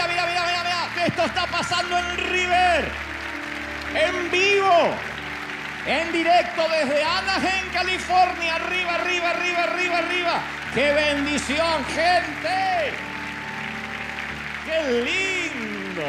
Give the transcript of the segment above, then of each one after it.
mira. Esto está pasando en River. En vivo. En directo desde Anaheim, California. Arriba. ¡Qué bendición, gente! ¡Qué lindo!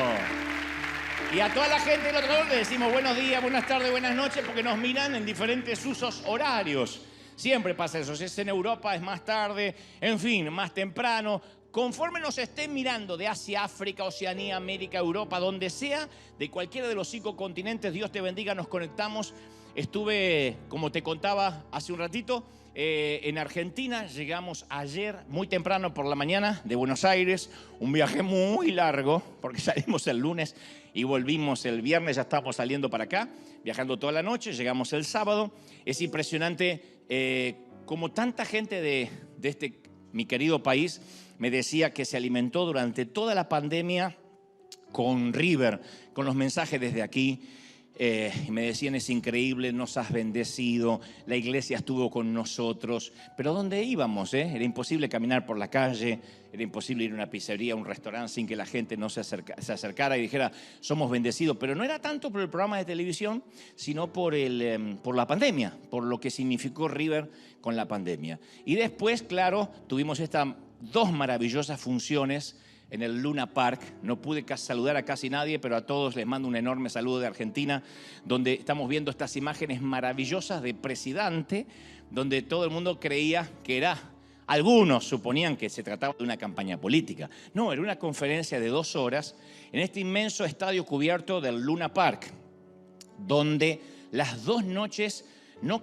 Y a toda la gente del otro lado le decimos buenos días, buenas tardes, buenas noches, porque nos miran en diferentes usos horarios. Siempre pasa eso. Si es en Europa es más tarde, en fin, más temprano. Conforme nos estén mirando de Asia, África, Oceanía, América, Europa, donde sea, de cualquiera de los 5 continentes, Dios te bendiga, nos conectamos. Estuve, como te contaba hace un ratito, en Argentina. Llegamos ayer muy temprano por la mañana de Buenos Aires. Un viaje muy largo, porque salimos el lunes y volvimos el viernes. Ya estamos saliendo para acá, viajando toda la noche. Llegamos el sábado. Es impresionante como tanta gente de este, mi querido país, me decía que se alimentó durante toda la pandemia con River, con los mensajes desde aquí. Y me decían, es increíble, nos has bendecido, la iglesia estuvo con nosotros. Pero ¿dónde íbamos? Era imposible caminar por la calle, era imposible ir a una pizzería, a un restaurante sin que la gente no se acercara y dijera, somos bendecidos. Pero no era tanto por el programa de televisión, sino por la pandemia, por lo que significó River con la pandemia. Y después, claro, tuvimos estas 2 maravillosas funciones en el Luna Park. No pude saludar a casi nadie, pero a todos les mando un enorme saludo de Argentina, donde estamos viendo estas imágenes maravillosas de Presidente, donde todo el mundo creía que era, algunos suponían que se trataba de una campaña política. No, era una conferencia de 2 horas en este inmenso estadio cubierto del Luna Park, donde las 2 noches no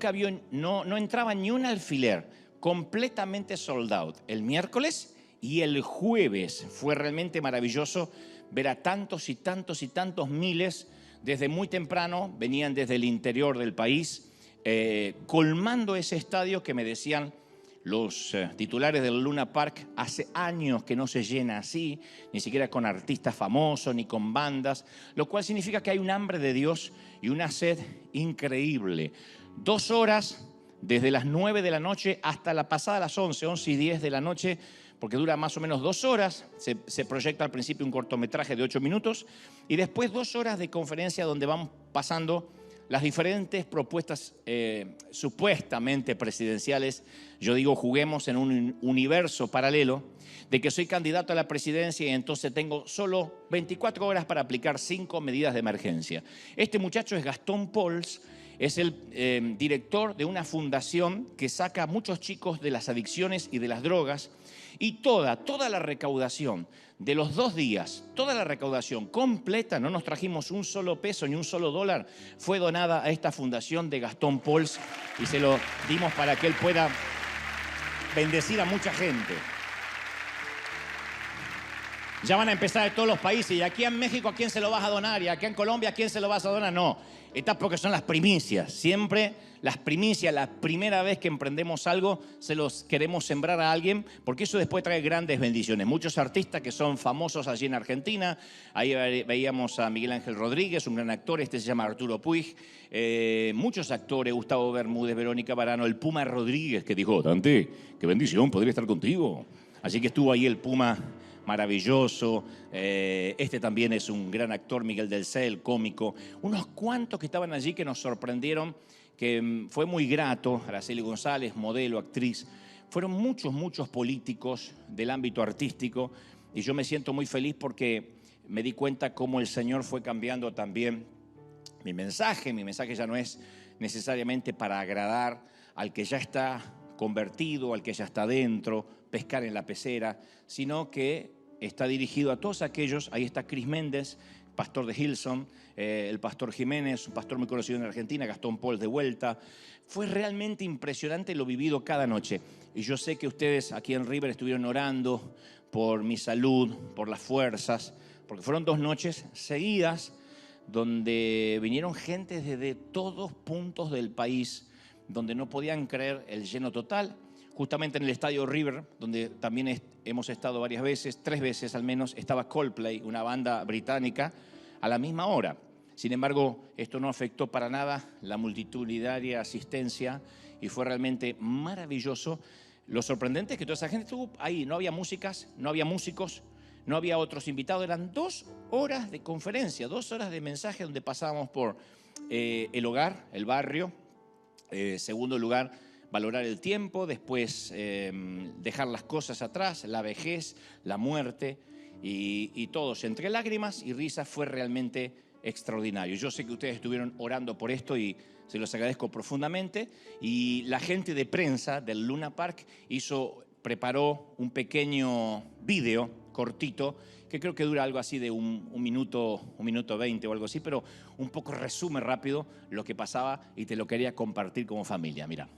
entraba ni un alfiler, completamente sold out. El miércoles y el jueves fue realmente maravilloso ver a tantos y tantos miles desde muy temprano, venían desde el interior del país, colmando ese estadio que me decían los titulares del Luna Park, hace años que no se llena así, ni siquiera con artistas famosos ni con bandas, lo cual significa que hay un hambre de Dios y una sed increíble. 2 horas, desde las 9 de la noche hasta la pasada las 11:10 de la noche, porque dura más o menos 2 horas, se proyecta al principio un cortometraje de 8 minutos y después 2 horas de conferencia donde vamos pasando las diferentes propuestas supuestamente presidenciales. Yo digo, juguemos en un universo paralelo de que soy candidato a la presidencia y entonces tengo solo 24 horas para aplicar 5 medidas de emergencia. Este muchacho es Gastón Pols. Es el director de una fundación que saca a muchos chicos de las adicciones y de las drogas, y toda la recaudación de los 2 días, toda la recaudación completa, no nos trajimos un solo peso ni un solo dólar, fue donada a esta fundación de Gastón Pols y se lo dimos para que él pueda bendecir a mucha gente. Ya van a empezar de todos los países. Y aquí en México, ¿a quién se lo vas a donar? Y aquí en Colombia, ¿a quién se lo vas a donar? No, estas porque son las primicias. Siempre las primicias, la primera vez que emprendemos algo, se los queremos sembrar a alguien, porque eso después trae grandes bendiciones. Muchos artistas que son famosos allí en Argentina. Ahí veíamos a Miguel Ángel Rodríguez, un gran actor. Este se llama Arturo Puig. Muchos actores, Gustavo Bermúdez, Verónica Varano, el Puma Rodríguez, que dijo, Dante, qué bendición, podría estar contigo. Así que estuvo ahí el Puma, maravilloso. Este también es un gran actor, Miguel del Cel, cómico. Unos cuantos que estaban allí que nos sorprendieron, que fue muy grato. Araceli González, modelo, actriz. Fueron muchos políticos del ámbito artístico y yo me siento muy feliz porque me di cuenta cómo el Señor fue cambiando también mi mensaje. Mi mensaje ya no es necesariamente para agradar al que ya está convertido, al que ya está dentro, pescar en la pecera, sino que está dirigido a todos aquellos. Ahí está Chris Méndez, pastor de Hillsong, el pastor Jiménez, un pastor muy conocido en Argentina, Gastón Pols de vuelta. Fue realmente impresionante lo vivido cada noche. Y yo sé que ustedes aquí en River estuvieron orando por mi salud, por las fuerzas, porque fueron 2 noches seguidas donde vinieron gente desde todos puntos del país, donde no podían creer el lleno total. Justamente en el estadio River, donde también hemos estado varias veces, 3 veces al menos, estaba Coldplay, una banda británica, a la misma hora. Sin embargo, esto no afectó para nada la multitudinaria asistencia y fue realmente maravilloso. Lo sorprendente es que toda esa gente estuvo ahí. No había músicas, no había músicos, no había otros invitados, eran 2 horas de conferencia, 2 horas de mensaje donde pasábamos por el hogar, el barrio, segundo lugar, valorar el tiempo, después dejar las cosas atrás, la vejez, la muerte y todos entre lágrimas y risas. Fue realmente extraordinario. Yo sé que ustedes estuvieron orando por esto y se los agradezco profundamente. Y la gente de prensa del Luna Park preparó un pequeño video cortito que creo que dura algo así de un minuto 20 o algo así, pero un poco resume rápido lo que pasaba y te lo quería compartir como familia. Mira.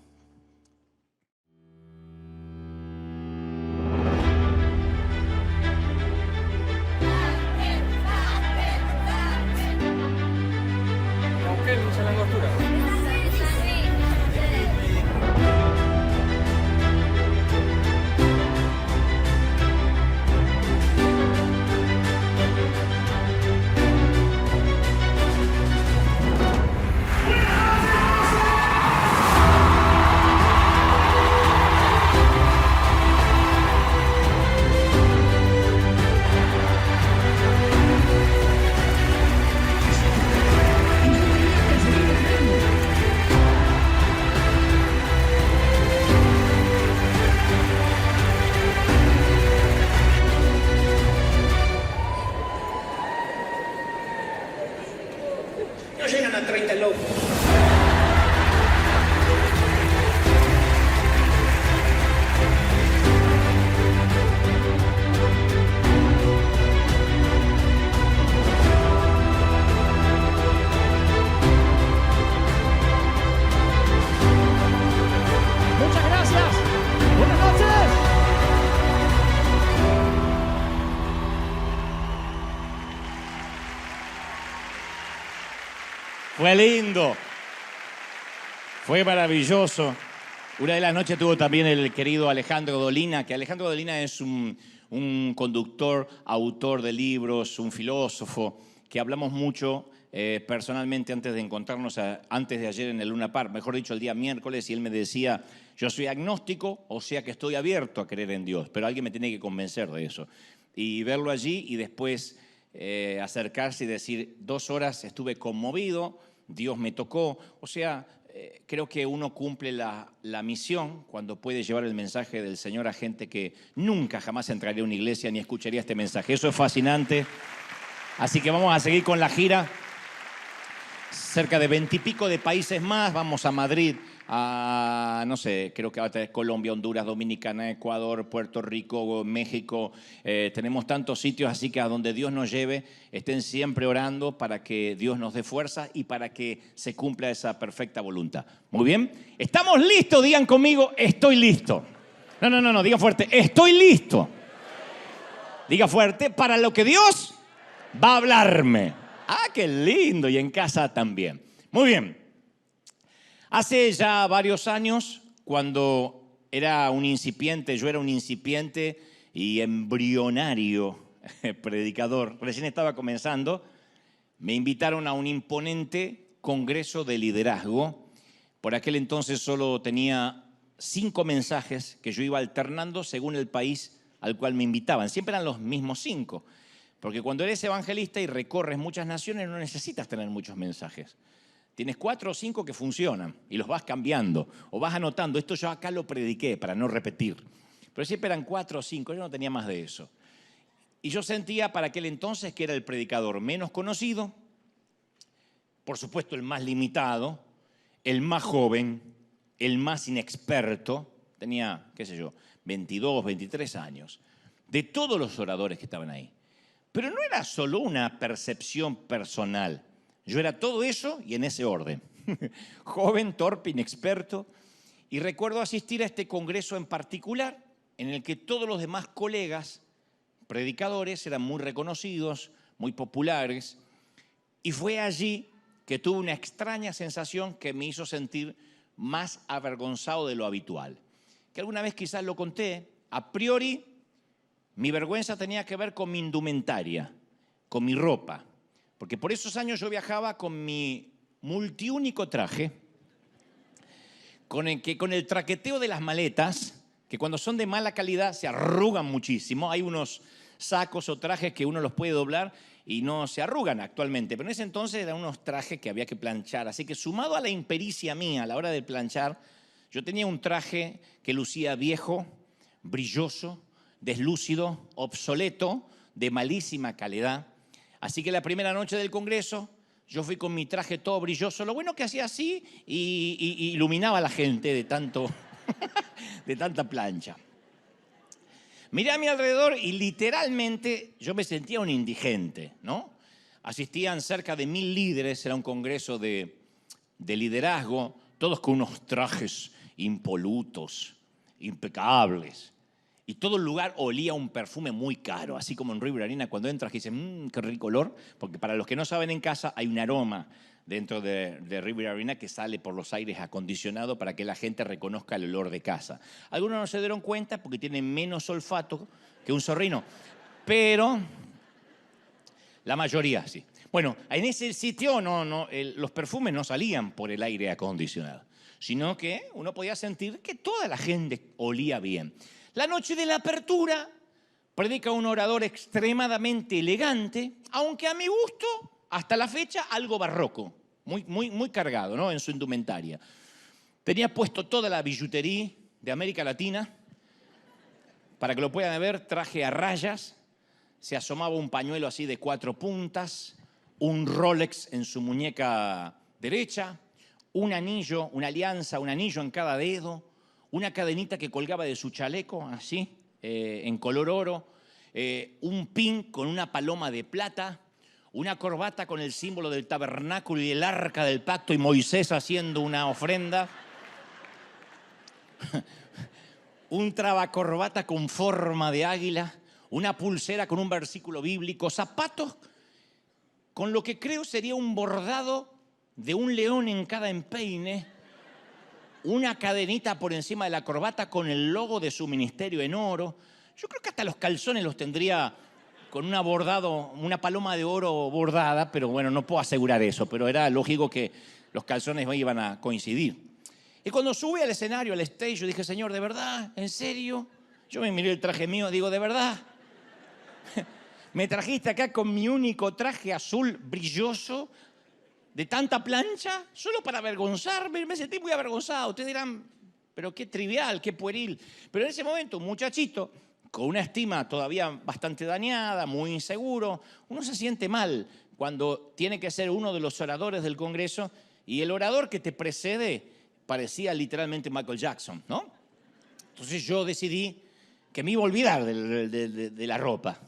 No llegan a 30 locos. Muchas gracias. Buenas noches. Fue lindo. Fue maravilloso. Una de las noches tuvo también el querido Alejandro Dolina, que Alejandro Dolina es un conductor, autor de libros, un filósofo, que hablamos mucho personalmente antes de encontrarnos, antes de ayer en el Luna Park, mejor dicho, el día miércoles, y él me decía, yo soy agnóstico, o sea que estoy abierto a creer en Dios, pero alguien me tiene que convencer de eso. Y verlo allí y después acercarse y decir, 2 horas estuve conmovido, Dios me tocó, o sea, creo que uno cumple la misión cuando puede llevar el mensaje del Señor a gente que nunca jamás entraría a una iglesia ni escucharía este mensaje. Eso es fascinante. Así que vamos a seguir con la gira. Cerca de 20 y pico de países más. Vamos a Madrid, a, no sé, creo que va a tener Colombia, Honduras, Dominicana, Ecuador, Puerto Rico, México. Tenemos tantos sitios, así que a donde Dios nos lleve, estén siempre orando para que Dios nos dé fuerza y para que se cumpla esa perfecta voluntad. Muy bien. ¿Estamos listos? Digan conmigo, estoy listo. No, diga fuerte, estoy listo. Diga fuerte, para lo que Dios va a hablarme. ¡Ah, qué lindo! Y en casa también. Muy bien. Hace ya varios años, cuando era un incipiente, yo era un incipiente y embrionario predicador, recién estaba comenzando, me invitaron a un imponente congreso de liderazgo. Por aquel entonces solo tenía 5 mensajes que yo iba alternando según el país al cual me invitaban. Siempre eran los mismos 5. Porque cuando eres evangelista y recorres muchas naciones no necesitas tener muchos mensajes. Tienes 4 o 5 que funcionan y los vas cambiando o vas anotando. Esto yo acá lo prediqué para no repetir. Pero siempre eran 4 o 5, yo no tenía más de eso. Y yo sentía para aquel entonces que era el predicador menos conocido, por supuesto el más limitado, el más joven, el más inexperto. Tenía, qué sé yo, 22, 23 años. De todos los oradores que estaban ahí. Pero no era solo una percepción personal. Yo era todo eso y en ese orden. Joven, torpe, inexperto. Y recuerdo asistir a este congreso en particular, en el que todos los demás colegas, predicadores, eran muy reconocidos, muy populares. Y fue allí que tuve una extraña sensación que me hizo sentir más avergonzado de lo habitual. Que alguna vez quizás lo conté, a priori, mi vergüenza tenía que ver con mi indumentaria, con mi ropa. Porque por esos años yo viajaba con mi multiúnico traje, con el traqueteo de las maletas, que cuando son de mala calidad se arrugan muchísimo. Hay unos sacos o trajes que uno los puede doblar y no se arrugan actualmente. Pero en ese entonces eran unos trajes que había que planchar. Así que sumado a la impericia mía a la hora de planchar, yo tenía un traje que lucía viejo, brilloso, deslúcido, obsoleto, de malísima calidad. Así que la primera noche del Congreso yo fui con mi traje todo brilloso. Lo bueno que hacía así y iluminaba a la gente de tanta plancha. Miré a mi alrededor y literalmente yo me sentía un indigente, ¿no? Asistían cerca de 1000 líderes, era un congreso de liderazgo, todos con unos trajes impolutos, impecables. Y todo el lugar olía a un perfume muy caro, así como en River Arena cuando entras y dices, qué rico olor, porque para los que no saben en casa hay un aroma dentro de River Arena que sale por los aires acondicionados para que la gente reconozca el olor de casa. Algunos no se dieron cuenta porque tienen menos olfato que un zorrino, pero la mayoría sí. Bueno, en ese sitio los perfumes no salían por el aire acondicionado, sino que uno podía sentir que toda la gente olía bien. La noche de la apertura predica un orador extremadamente elegante, aunque a mi gusto, hasta la fecha, algo barroco, muy cargado, ¿no? En su indumentaria. Tenía puesto toda la billutería de América Latina, para que lo puedan ver, traje a rayas, se asomaba un pañuelo así de 4 puntas, un Rolex en su muñeca derecha, un anillo, una alianza, un anillo en cada dedo, una cadenita que colgaba de su chaleco, así, en color oro, un pin con una paloma de plata, una corbata con el símbolo del tabernáculo y el arca del pacto y Moisés haciendo una ofrenda, un trabacorbata con forma de águila, una pulsera con un versículo bíblico, zapatos con lo que creo sería un bordado de un león en cada empeine, una cadenita por encima de la corbata con el logo de su ministerio en oro. Yo creo que hasta los calzones los tendría con una paloma de oro bordada, pero bueno, no puedo asegurar eso, pero era lógico que los calzones iban a coincidir. Y cuando subí al escenario, al stage, yo dije, Señor, ¿de verdad? ¿En serio? Yo me miré el traje mío, digo, ¿de verdad? Me trajiste acá con mi único traje azul brilloso, de tanta plancha, solo para avergonzarme. Me sentí muy avergonzado. Ustedes dirán, pero qué trivial, qué pueril. Pero en ese momento, un muchachito, con una estima todavía bastante dañada, muy inseguro, uno se siente mal cuando tiene que ser uno de los oradores del Congreso y el orador que te precede parecía literalmente Michael Jackson, ¿no? Entonces yo decidí que me iba a olvidar de la ropa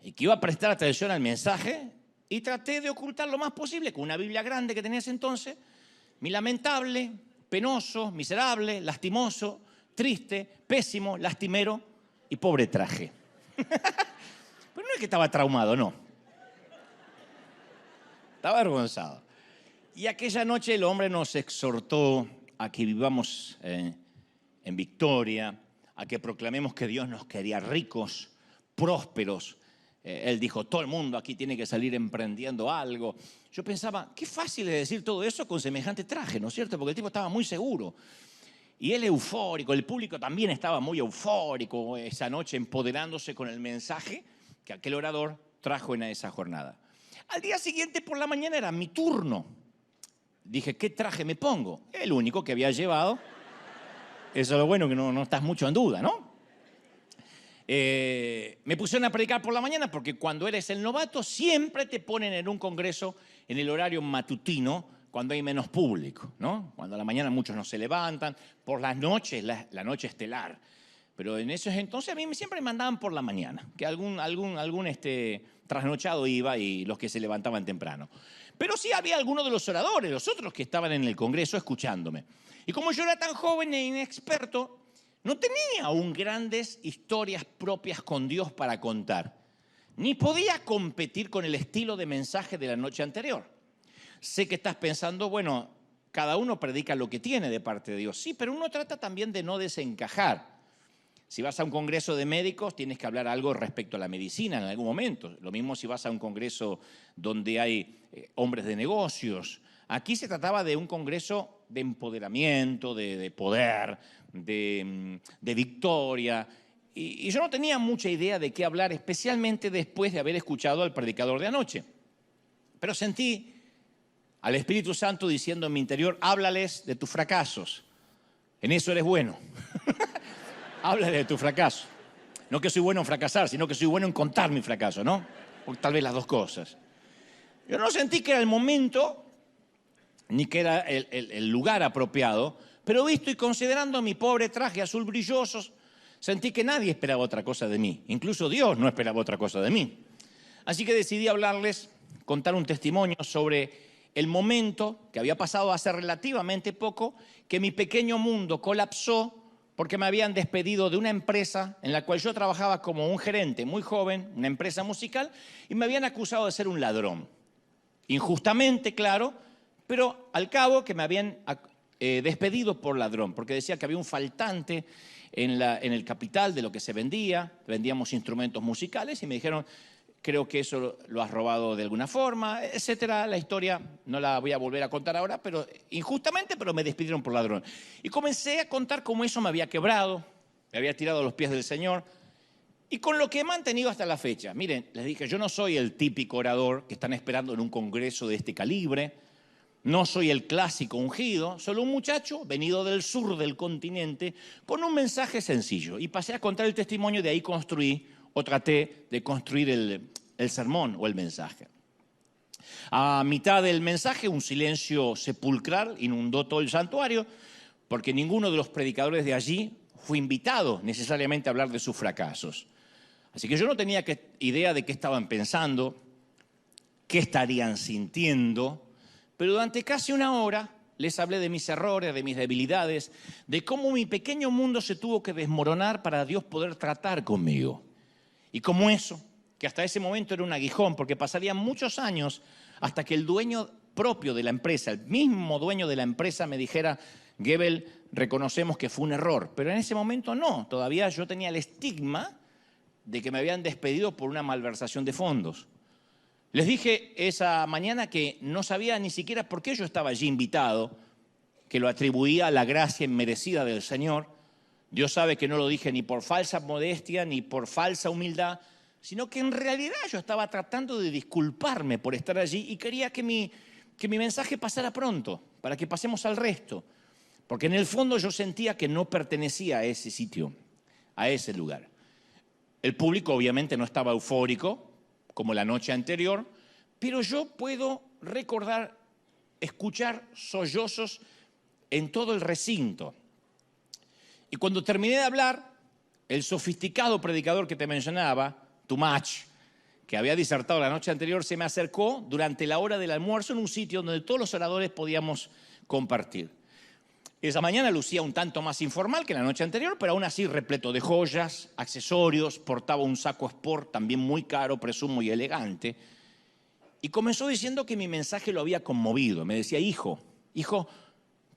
y que iba a prestar atención al mensaje. Y traté de ocultar lo más posible con una Biblia grande que tenía ese entonces, mi lamentable, penoso, miserable, lastimoso, triste, pésimo, lastimero y pobre traje. Pero no es que estaba traumado, no. Estaba avergonzado. Y aquella noche el hombre nos exhortó a que vivamos en victoria, a que proclamemos que Dios nos quería ricos, prósperos. Él dijo, todo el mundo aquí tiene que salir emprendiendo algo. Yo pensaba, qué fácil es decir todo eso con semejante traje, ¿no es cierto? Porque el tipo estaba muy seguro. Y él eufórico, el público también estaba muy eufórico esa noche, empoderándose con el mensaje que aquel orador trajo en esa jornada. Al día siguiente por la mañana era mi turno. Dije, ¿qué traje me pongo? El único que había llevado. Eso es lo bueno, que no estás mucho en duda, ¿no? Me pusieron a predicar por la mañana porque cuando eres el novato siempre te ponen en un congreso en el horario matutino cuando hay menos público, ¿no? Cuando a la mañana muchos no se levantan, por las noches, la noche estelar. Pero en esos entonces a mí siempre me mandaban por la mañana, que algún trasnochado iba y los que se levantaban temprano. Pero sí había algunos de los oradores, los otros que estaban en el congreso escuchándome. Y como yo era tan joven e inexperto, no tenía aún grandes historias propias con Dios para contar, ni podía competir con el estilo de mensaje de la noche anterior. Sé que estás pensando, bueno, cada uno predica lo que tiene de parte de Dios. Sí, pero uno trata también de no desencajar. Si vas a un congreso de médicos, tienes que hablar algo respecto a la medicina en algún momento. Lo mismo si vas a un congreso donde hay hombres de negocios. Aquí se trataba de un congreso de empoderamiento, de poder, de victoria. Y yo no tenía mucha idea de qué hablar, especialmente después de haber escuchado al predicador de anoche. Pero sentí al Espíritu Santo diciendo en mi interior, háblales de tus fracasos. En eso eres bueno. Háblales de tus fracasos. No que soy bueno en fracasar, sino que soy bueno en contar mi fracaso, ¿no? O tal vez las dos cosas. Yo no sentí que era el momento, ni que era el lugar apropiado, pero visto y considerando mi pobre traje azul brilloso, sentí que nadie esperaba otra cosa de mí. Incluso Dios no esperaba otra cosa de mí. Así que decidí hablarles, contar un testimonio sobre el momento que había pasado hace relativamente poco, que mi pequeño mundo colapsó porque me habían despedido de una empresa en la cual yo trabajaba como un gerente muy joven, una empresa musical, y me habían acusado de ser un ladrón. Injustamente, claro, pero al cabo que me habían despedido por ladrón, porque decía que había un faltante en el capital de lo que se vendía, vendíamos instrumentos musicales, y me dijeron, creo que eso lo has robado de alguna forma, etcétera. La historia no la voy a volver a contar ahora, pero injustamente, pero me despidieron por ladrón. Y comencé a contar cómo eso me había quebrado, me había tirado a los pies del Señor, y con lo que he mantenido hasta la fecha. Miren, les dije, yo no soy el típico orador que están esperando en un congreso de este calibre, no soy el clásico ungido, solo un muchacho venido del sur del continente con un mensaje sencillo. Y pasé a contar el testimonio, de ahí construí o traté de construir el sermón o el mensaje. A mitad del mensaje, un silencio sepulcral inundó todo el santuario, porque ninguno de los predicadores de allí fue invitado necesariamente a hablar de sus fracasos. Así que yo no tenía idea de qué estaban pensando, qué estarían sintiendo, pero durante casi una hora les hablé de mis errores, de mis debilidades, de cómo mi pequeño mundo se tuvo que desmoronar para Dios poder tratar conmigo. Y como eso, que hasta ese momento era un aguijón, porque pasarían muchos años hasta que el dueño propio de la empresa, el mismo dueño de la empresa me dijera, Gebel, reconocemos que fue un error. Pero en ese momento no, todavía yo tenía el estigma de que me habían despedido por una malversación de fondos. Les dije esa mañana que no sabía ni siquiera por qué yo estaba allí invitado, que lo atribuía a la gracia inmerecida del Señor. Dios sabe que no lo dije ni por falsa modestia ni por falsa humildad, sino que en realidad yo estaba tratando de disculparme por estar allí y quería que mi mensaje pasara pronto, para que pasemos al resto. Porque en el fondo yo sentía que no pertenecía a ese sitio, a ese lugar. El público obviamente no estaba eufórico, como la noche anterior, pero yo puedo recordar, escuchar sollozos en todo el recinto. Y cuando terminé de hablar, el sofisticado predicador que te mencionaba, Tumach, que había disertado la noche anterior, se me acercó durante la hora del almuerzo en un sitio donde todos los oradores podíamos compartir. Esa mañana lucía un tanto más informal que la noche anterior, pero aún así repleto de joyas, accesorios, portaba un saco sport también muy caro, presumo, y elegante. Y comenzó diciendo que mi mensaje lo había conmovido. Me decía, hijo,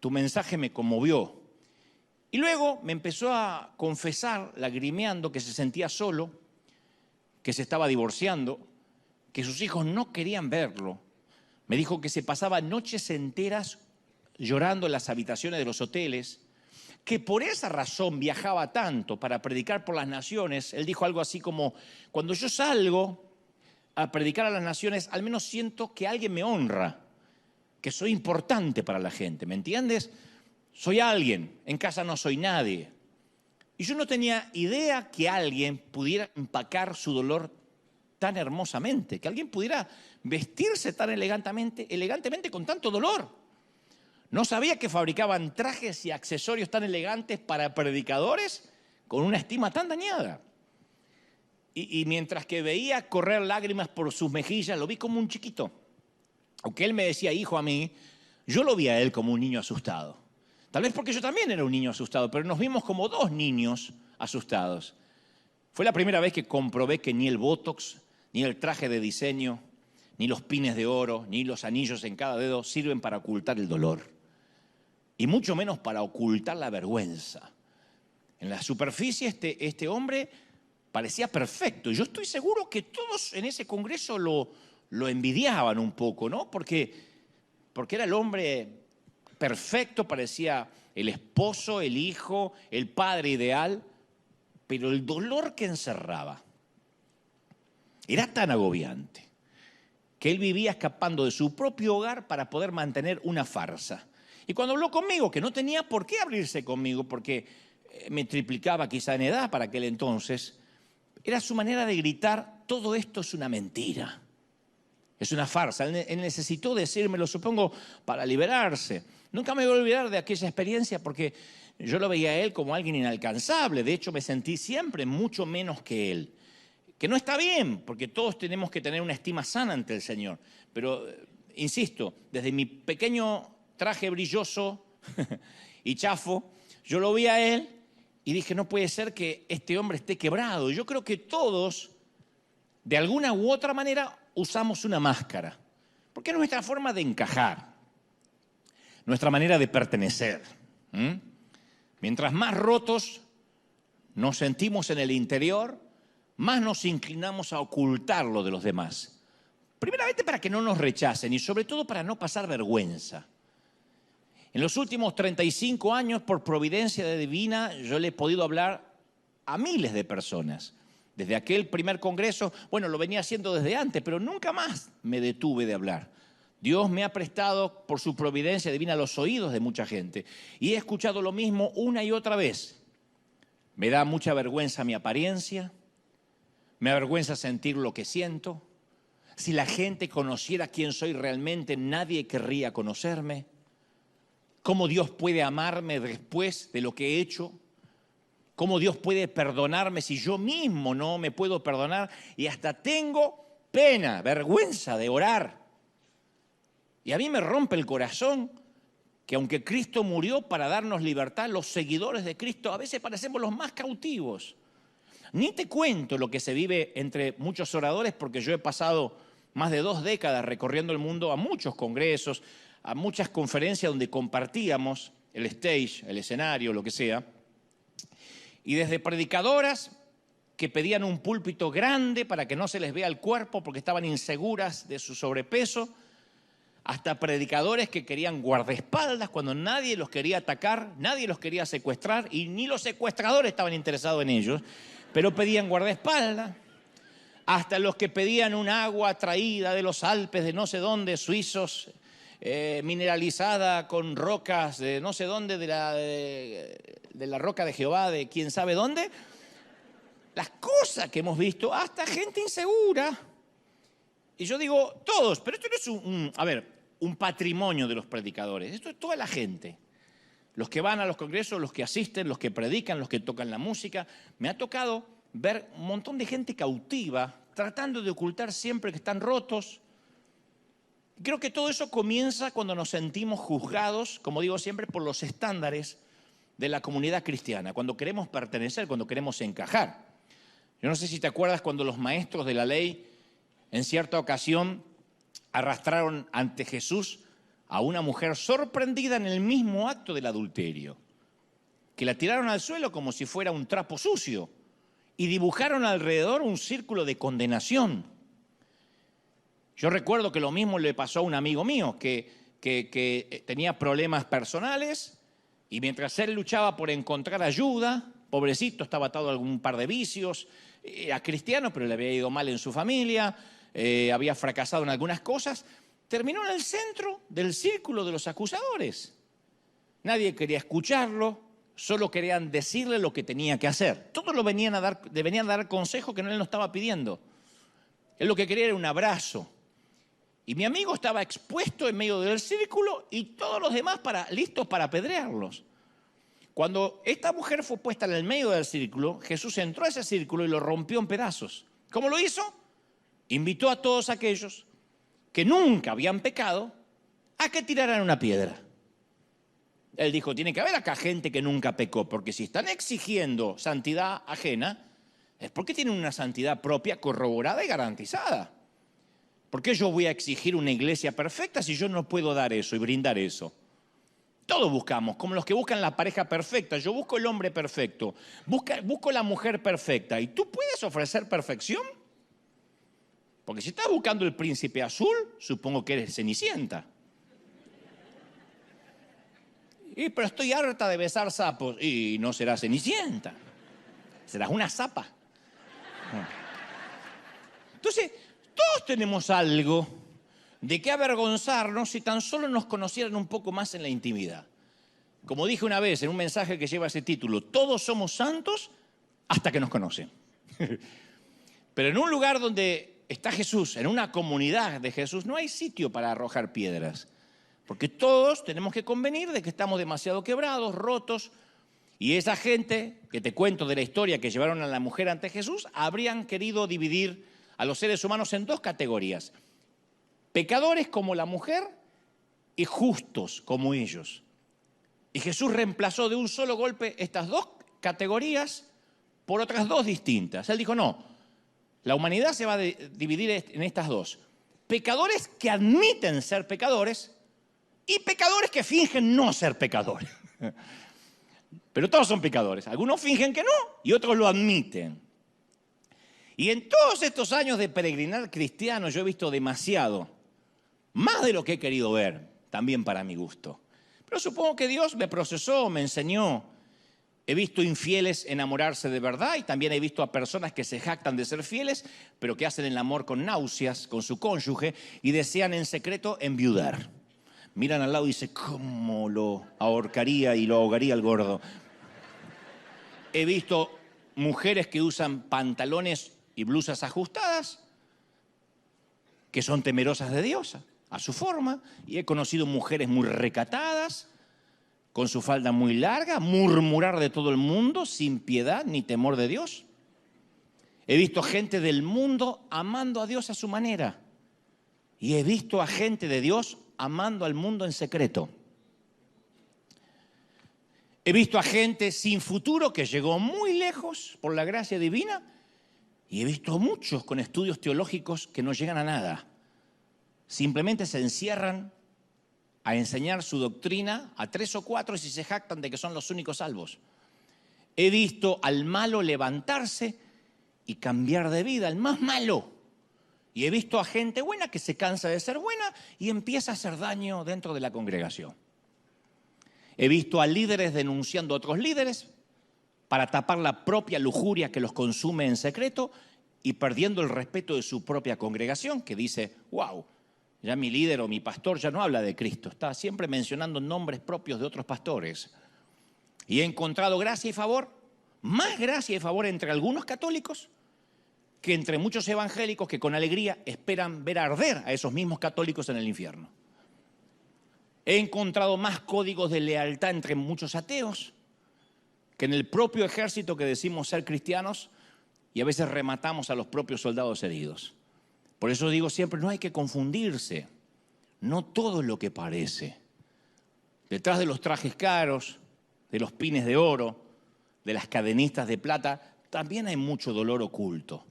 tu mensaje me conmovió. Y luego me empezó a confesar, lagrimeando, que se sentía solo, que se estaba divorciando, que sus hijos no querían verlo. Me dijo que se pasaba noches enteras llorando en las habitaciones de los hoteles, que por esa razón viajaba tanto para predicar por las naciones. Él dijo algo así como, cuando yo salgo a predicar a las naciones, al menos siento que alguien me honra, que soy importante para la gente, ¿me entiendes? Soy alguien, en casa no soy nadie. Y yo no tenía idea que alguien pudiera empacar su dolor tan hermosamente, que alguien pudiera vestirse tan elegantemente con tanto dolor. No sabía que fabricaban trajes y accesorios tan elegantes para predicadores con una estima tan dañada. Y mientras que veía correr lágrimas por sus mejillas, lo vi como un chiquito. Aunque él me decía hijo a mí, yo lo vi a él como un niño asustado. Tal vez porque yo también era un niño asustado, pero nos vimos como dos niños asustados. Fue la primera vez que comprobé que ni el botox, ni el traje de diseño, ni los pines de oro, ni los anillos en cada dedo sirven para ocultar el dolor. Y mucho menos para ocultar la vergüenza. En la superficie este hombre parecía perfecto. Y yo estoy seguro que todos en ese congreso lo envidiaban un poco, ¿no? Porque era el hombre perfecto, parecía el esposo, el hijo, el padre ideal. pero el dolor que encerraba era tan agobiante que él vivía escapando de su propio hogar para poder mantener una farsa. Y cuando habló conmigo, que no tenía por qué abrirse conmigo, porque me triplicaba quizá en edad para aquel entonces, era su manera de gritar: todo esto es una mentira, es una farsa. Él necesitó decírmelo, supongo, para liberarse. Nunca me voy a olvidar de aquella experiencia porque yo lo veía a él como alguien inalcanzable. De hecho, me sentí siempre mucho menos que él. Que no está bien, porque todos tenemos que tener una estima sana ante el Señor. Pero, insisto, desde mi pequeño traje brilloso y chafo, yo lo vi a él y dije: no puede ser que este hombre esté quebrado. Yo creo que todos, de alguna u otra manera, usamos una máscara, porque es nuestra forma de encajar, nuestra manera de pertenecer. Mientras más rotos nos sentimos en el interior, más nos inclinamos a ocultarlo de los demás. Primeramente para que no nos rechacen y sobre todo para no pasar vergüenza. En los últimos 35 años, por providencia divina, yo le he podido hablar a miles de personas. Desde aquel primer congreso, bueno, lo venía haciendo desde antes, pero nunca más me detuve de hablar. Dios me ha prestado, por su providencia divina, los oídos de mucha gente. Y he escuchado lo mismo una y otra vez. Me da mucha vergüenza mi apariencia. Me avergüenza sentir lo que siento. Si la gente conociera quién soy realmente, nadie querría conocerme. ¿Cómo Dios puede amarme después de lo que he hecho? ¿Cómo Dios puede perdonarme si yo mismo no me puedo perdonar? Y hasta tengo pena, vergüenza de orar. Y a mí me rompe el corazón que aunque Cristo murió para darnos libertad, los seguidores de Cristo a veces parecemos los más cautivos. Ni te cuento lo que se vive entre muchos oradores, porque yo he pasado más de 2 décadas recorriendo el mundo a muchos congresos, a muchas conferencias donde compartíamos el stage, el escenario, lo que sea. Y desde predicadoras que pedían un púlpito grande para que no se les vea el cuerpo porque estaban inseguras de su sobrepeso, hasta predicadores que querían guardaespaldas cuando nadie los quería atacar, nadie los quería secuestrar y ni los secuestradores estaban interesados en ellos, pero pedían guardaespaldas, hasta los que pedían un agua traída de los Alpes de no sé dónde, suizos, mineralizada con rocas de no sé dónde, de la roca de Jehová, de quién sabe dónde. Las cosas que hemos visto, hasta gente insegura. Y yo digo, todos, pero esto no es un patrimonio de los predicadores, esto es toda la gente. Los que van a los congresos, los que asisten, los que predican, los que tocan la música. Me ha tocado ver un montón de gente cautiva, tratando de ocultar siempre que están rotos. Creo que todo eso comienza cuando nos sentimos juzgados, como digo siempre, por los estándares de la comunidad cristiana, cuando queremos pertenecer, cuando queremos encajar. Yo no sé si te acuerdas cuando los maestros de la ley en cierta ocasión arrastraron ante Jesús a una mujer sorprendida en el mismo acto del adulterio, que la tiraron al suelo como si fuera un trapo sucio y dibujaron alrededor un círculo de condenación. Yo recuerdo que lo mismo le pasó a un amigo mío que tenía problemas personales y mientras él luchaba por encontrar ayuda, pobrecito, estaba atado a algún par de vicios, era cristiano pero le había ido mal en su familia, había fracasado en algunas cosas, terminó en el centro del círculo de los acusadores. Nadie quería escucharlo, solo querían decirle lo que tenía que hacer. Todos le venían a dar consejos que él no estaba pidiendo. Él lo que quería era un abrazo. Y mi amigo estaba expuesto en medio del círculo y todos los demás listos para apedrearlos. Cuando esta mujer fue puesta en el medio del círculo, Jesús entró a ese círculo y lo rompió en pedazos. ¿Cómo lo hizo? Invitó a todos aquellos que nunca habían pecado a que tiraran una piedra. Él dijo, tiene que haber acá gente que nunca pecó, porque si están exigiendo santidad ajena, es porque tienen una santidad propia corroborada y garantizada. ¿Por qué yo voy a exigir una iglesia perfecta si yo no puedo dar eso y brindar eso? Todos buscamos, como los que buscan la pareja perfecta. Yo busco el hombre perfecto, busco la mujer perfecta. ¿Y tú puedes ofrecer perfección? Porque si estás buscando el príncipe azul, supongo que eres Cenicienta. Pero estoy harta de besar sapos. Y no será Cenicienta. serás una zapa. Entonces, todos tenemos algo de qué avergonzarnos si tan solo nos conocieran un poco más en la intimidad. Como dije una vez en un mensaje que lleva ese título, todos somos santos hasta que nos conocen. Pero en un lugar donde está Jesús, en una comunidad de Jesús, no hay sitio para arrojar piedras. Porque todos tenemos que convenir de que estamos demasiado quebrados, rotos. Y esa gente, que te cuento de la historia que llevaron a la mujer ante Jesús, habrían querido dividir a los seres humanos en dos categorías. Pecadores como la mujer y justos como ellos. Y Jesús reemplazó de un solo golpe estas dos categorías por otras dos distintas. Él dijo, no, la humanidad se va a dividir en estas dos. Pecadores que admiten ser pecadores y pecadores que fingen no ser pecadores. Pero todos son pecadores. Algunos fingen que no y otros lo admiten. Y en todos estos años de peregrinar cristiano yo he visto demasiado, más de lo que he querido ver, también para mi gusto. Pero supongo que Dios me procesó, me enseñó. He visto infieles enamorarse de verdad y también he visto a personas que se jactan de ser fieles, pero que hacen el amor con náuseas, con su cónyuge y desean en secreto enviudar. Miran al lado y dicen, ¿cómo lo ahorcaría y lo ahogaría el gordo? He visto mujeres que usan pantalones y blusas ajustadas, que son temerosas de Dios, a su forma. Y he conocido mujeres muy recatadas, con su falda muy larga, murmurar de todo el mundo, sin piedad ni temor de Dios. He visto gente del mundo amando a Dios a su manera. Y he visto a gente de Dios amando al mundo en secreto. He visto a gente sin futuro que llegó muy lejos por la gracia divina. Y he visto a muchos con estudios teológicos que no llegan a nada. Simplemente se encierran a enseñar su doctrina a 3 o 4 y se jactan de que son los únicos salvos. He visto al malo levantarse y cambiar de vida, al más malo. Y he visto a gente buena que se cansa de ser buena y empieza a hacer daño dentro de la congregación. He visto a líderes denunciando a otros líderes para tapar la propia lujuria que los consume en secreto y perdiendo el respeto de su propia congregación, que dice, wow, ya mi líder o mi pastor ya no habla de Cristo, está siempre mencionando nombres propios de otros pastores. Y he encontrado gracia y favor, más gracia y favor entre algunos católicos que entre muchos evangélicos que con alegría esperan ver arder a esos mismos católicos en el infierno. He encontrado más códigos de lealtad entre muchos ateos que en el propio ejército que decimos ser cristianos y a veces rematamos a los propios soldados heridos. Por eso digo siempre, no hay que confundirse. No todo es lo que parece. Detrás de los trajes caros, de los pines de oro, de las cadenistas de plata, también hay mucho dolor oculto.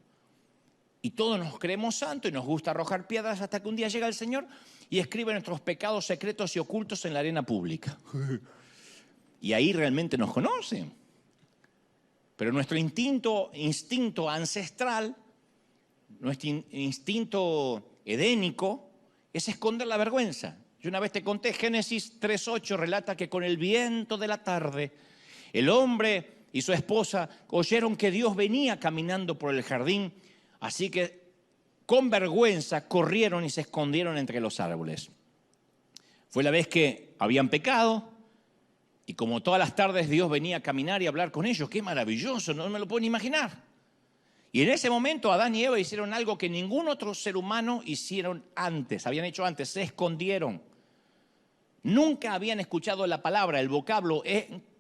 Y todos nos creemos santos y nos gusta arrojar piedras hasta que un día llega el Señor y escribe nuestros pecados secretos y ocultos en la arena pública. Y ahí realmente nos conocen. Pero nuestro instinto ancestral, nuestro instinto edénico, es esconder la vergüenza. Yo una vez te conté, Génesis 3:8 relata que con el viento de la tarde, el hombre y su esposa oyeron que Dios venía caminando por el jardín, así que con vergüenza corrieron y se escondieron entre los árboles. Fue la vez que habían pecado y como todas las tardes Dios venía a caminar y a hablar con ellos. ¡Qué maravilloso! No me lo pueden imaginar. Y en ese momento Adán y Eva hicieron algo que ningún otro ser humano habían hecho antes, se escondieron. Nunca habían escuchado la palabra, el vocablo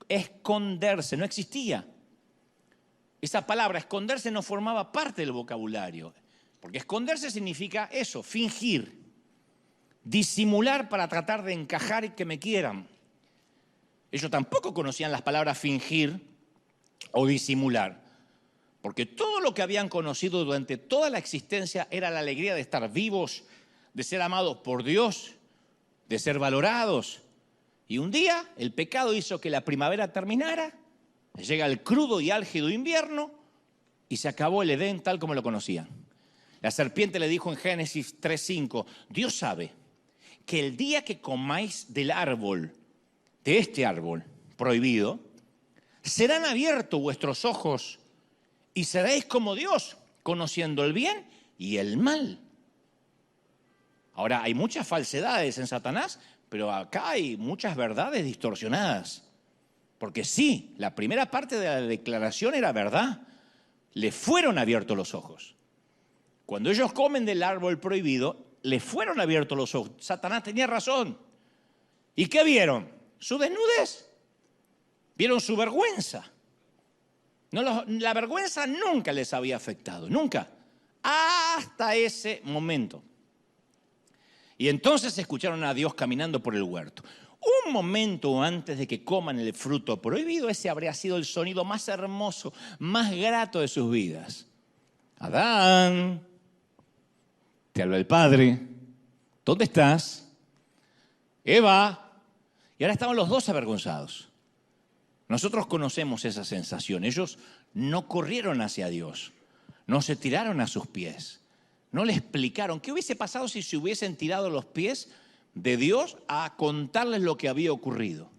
esconderse, no existía. Esa palabra, esconderse, no formaba parte del vocabulario. Porque esconderse significa eso, fingir, disimular para tratar de encajar y que me quieran. Ellos tampoco conocían las palabras fingir o disimular. Porque todo lo que habían conocido durante toda la existencia era la alegría de estar vivos, de ser amados por Dios, de ser valorados. Y un día el pecado hizo que la primavera terminara, llega el crudo y álgido invierno y se acabó el Edén tal como lo conocían. La serpiente le dijo en Génesis 3:5, Dios sabe que el día que comáis del árbol, de este árbol prohibido, serán abiertos vuestros ojos y seréis como Dios, conociendo el bien y el mal. Ahora, hay muchas falsedades en Satanás, pero acá hay muchas verdades distorsionadas. Porque sí, la primera parte de la declaración era verdad. Le fueron abiertos los ojos. Cuando ellos comen del árbol prohibido, le fueron abiertos los ojos. Satanás tenía razón. ¿Y qué vieron? Su desnudez. Vieron su vergüenza. No, la vergüenza nunca les había afectado, nunca. Hasta ese momento. Y entonces escucharon a Dios caminando por el huerto. Un momento antes de que coman el fruto prohibido, ese habría sido el sonido más hermoso, más grato de sus vidas. Adán, te habla el Padre, ¿dónde estás? Eva, y ahora estaban los dos avergonzados. Nosotros conocemos esa sensación. Ellos no corrieron hacia Dios, no se tiraron a sus pies. No le explicaron qué hubiese pasado si se hubiesen tirado los pies de Dios a contarles lo que había ocurrido.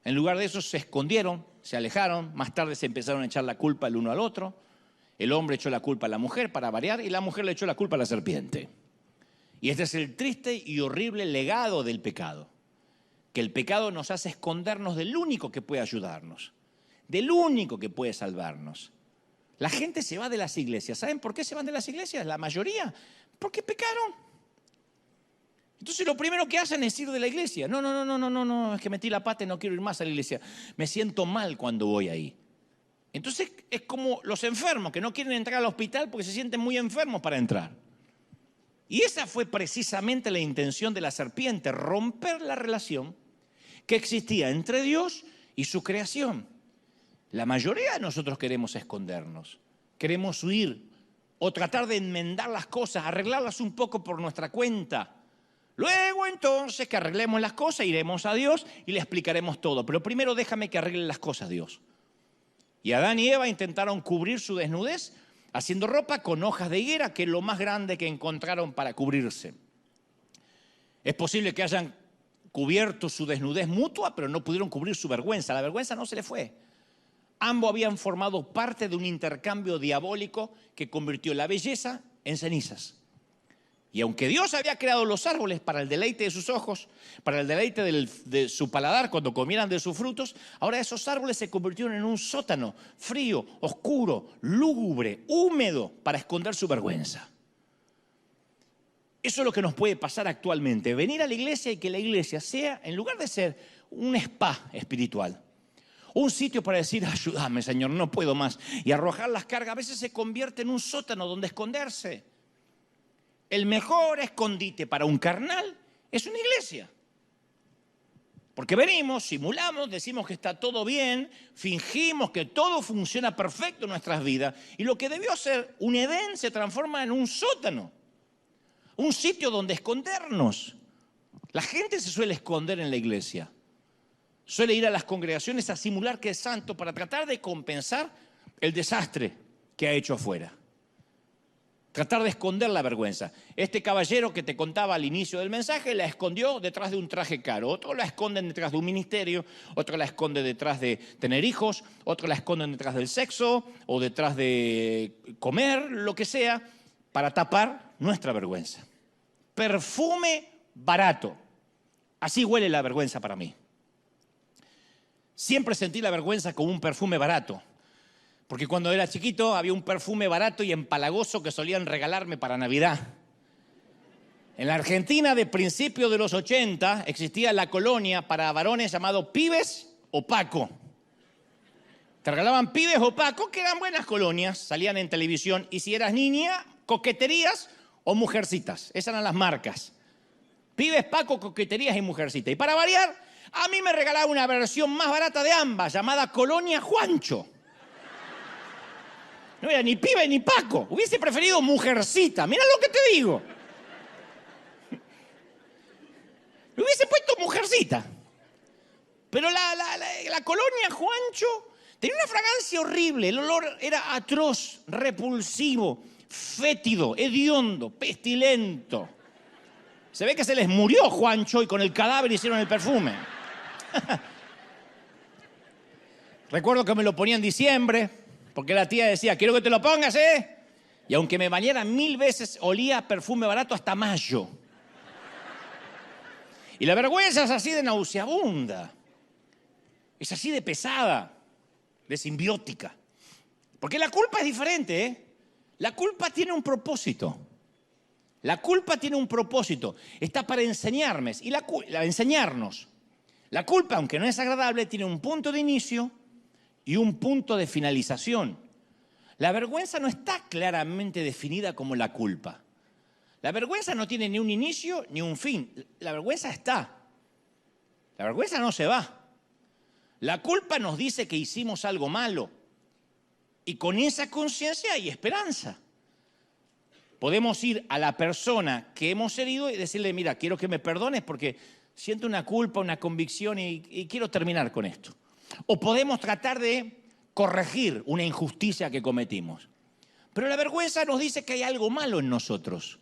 En lugar de eso se escondieron, se alejaron, más tarde se empezaron a echar la culpa el uno al otro. El hombre echó la culpa a la mujer para variar y la mujer le echó la culpa a la serpiente. Y este es el triste y horrible legado del pecado. Que el pecado nos hace escondernos del único que puede ayudarnos, del único que puede salvarnos. La gente se va de las iglesias. ¿Saben por qué se van de las iglesias? La mayoría. Porque pecaron. Entonces lo primero que hacen es ir de la iglesia. No, es que metí la pata y no quiero ir más a la iglesia. Me siento mal cuando voy ahí. Entonces es como los enfermos que no quieren entrar al hospital porque se sienten muy enfermos para entrar. Y esa fue precisamente la intención de la serpiente, romper la relación que existía entre Dios y su creación. La mayoría de nosotros queremos escondernos, queremos huir o tratar de enmendar las cosas, arreglarlas un poco por nuestra cuenta. Luego entonces que arreglemos las cosas, iremos a Dios y le explicaremos todo. Pero primero déjame que arregle las cosas, Dios. Y Adán y Eva intentaron cubrir su desnudez haciendo ropa con hojas de higuera, que es lo más grande que encontraron para cubrirse. Es posible que hayan cubierto su desnudez mutua, pero no pudieron cubrir su vergüenza. La vergüenza no se le fue. Ambos habían formado parte de un intercambio diabólico que convirtió la belleza en cenizas. Y aunque Dios había creado los árboles para el deleite de sus ojos, para el deleite de su paladar cuando comieran de sus frutos, ahora esos árboles se convirtieron en un sótano frío, oscuro, lúgubre, húmedo para esconder su vergüenza. Eso es lo que nos puede pasar actualmente. Venir a la iglesia y que la iglesia sea, en lugar de ser un spa espiritual, un sitio para decir, ayúdame Señor, no puedo más, y arrojar las cargas, a veces se convierte en un sótano donde esconderse. El mejor escondite para un carnal es una iglesia. Porque venimos, simulamos, decimos que está todo bien, fingimos que todo funciona perfecto en nuestras vidas, y lo que debió ser un Edén se transforma en un sótano, un sitio donde escondernos. La gente se suele esconder en la iglesia. Suele ir a las congregaciones a simular que es santo para tratar de compensar el desastre que ha hecho afuera. Tratar de esconder la vergüenza. Este caballero que te contaba al inicio del mensaje la escondió detrás de un traje caro. Otro la esconden detrás de un ministerio, otro la esconde detrás de tener hijos, otro la esconden detrás del sexo o detrás de comer, lo que sea, para tapar nuestra vergüenza. Perfume barato. Así huele la vergüenza para mí. Siempre sentí la vergüenza como un perfume barato. Porque cuando era chiquito había un perfume barato y empalagoso que solían regalarme para Navidad. En la Argentina de principios de los 80 existía la colonia para varones llamado Pibes o Paco. Te regalaban Pibes o Paco, que eran buenas colonias, salían en televisión. Y si eras niña, Coqueterías o Mujercitas. Esas eran las marcas. Pibes, Paco, Coqueterías y Mujercitas. Y para variar, a mí me regalaba una versión más barata de ambas, llamada Colonia Juancho. No era ni Pibe ni Paco. Hubiese preferido Mujercita. Mira lo que te digo. Le hubiese puesto Mujercita. Pero la Colonia Juancho tenía una fragancia horrible. El olor era atroz, repulsivo, fétido, hediondo, pestilento. Se ve que se les murió Juancho y con el cadáver hicieron el perfume. Recuerdo que me lo ponía en diciembre. Porque la tía decía, quiero que te lo pongas, ¿eh? Y aunque me bañara 1000 veces, olía a perfume barato hasta mayo. Y la vergüenza es así de nauseabunda. Es así de pesada, de simbiótica. Porque la culpa es diferente, ¿eh? La culpa tiene un propósito. La culpa tiene un propósito. Está para enseñarnos. Enseñarnos. La culpa, aunque no es agradable, tiene un punto de inicio y un punto de finalización. La vergüenza no está claramente definida como la culpa. La vergüenza no tiene ni un inicio ni un fin. La vergüenza está. La vergüenza no se va. La culpa nos dice que hicimos algo malo. Y con esa conciencia hay esperanza. Podemos ir a la persona que hemos herido y decirle, mira, quiero que me perdones porque siento una culpa, una convicción y quiero terminar con esto. O podemos tratar de corregir una injusticia que cometimos. Pero la vergüenza nos dice que hay algo malo en nosotros.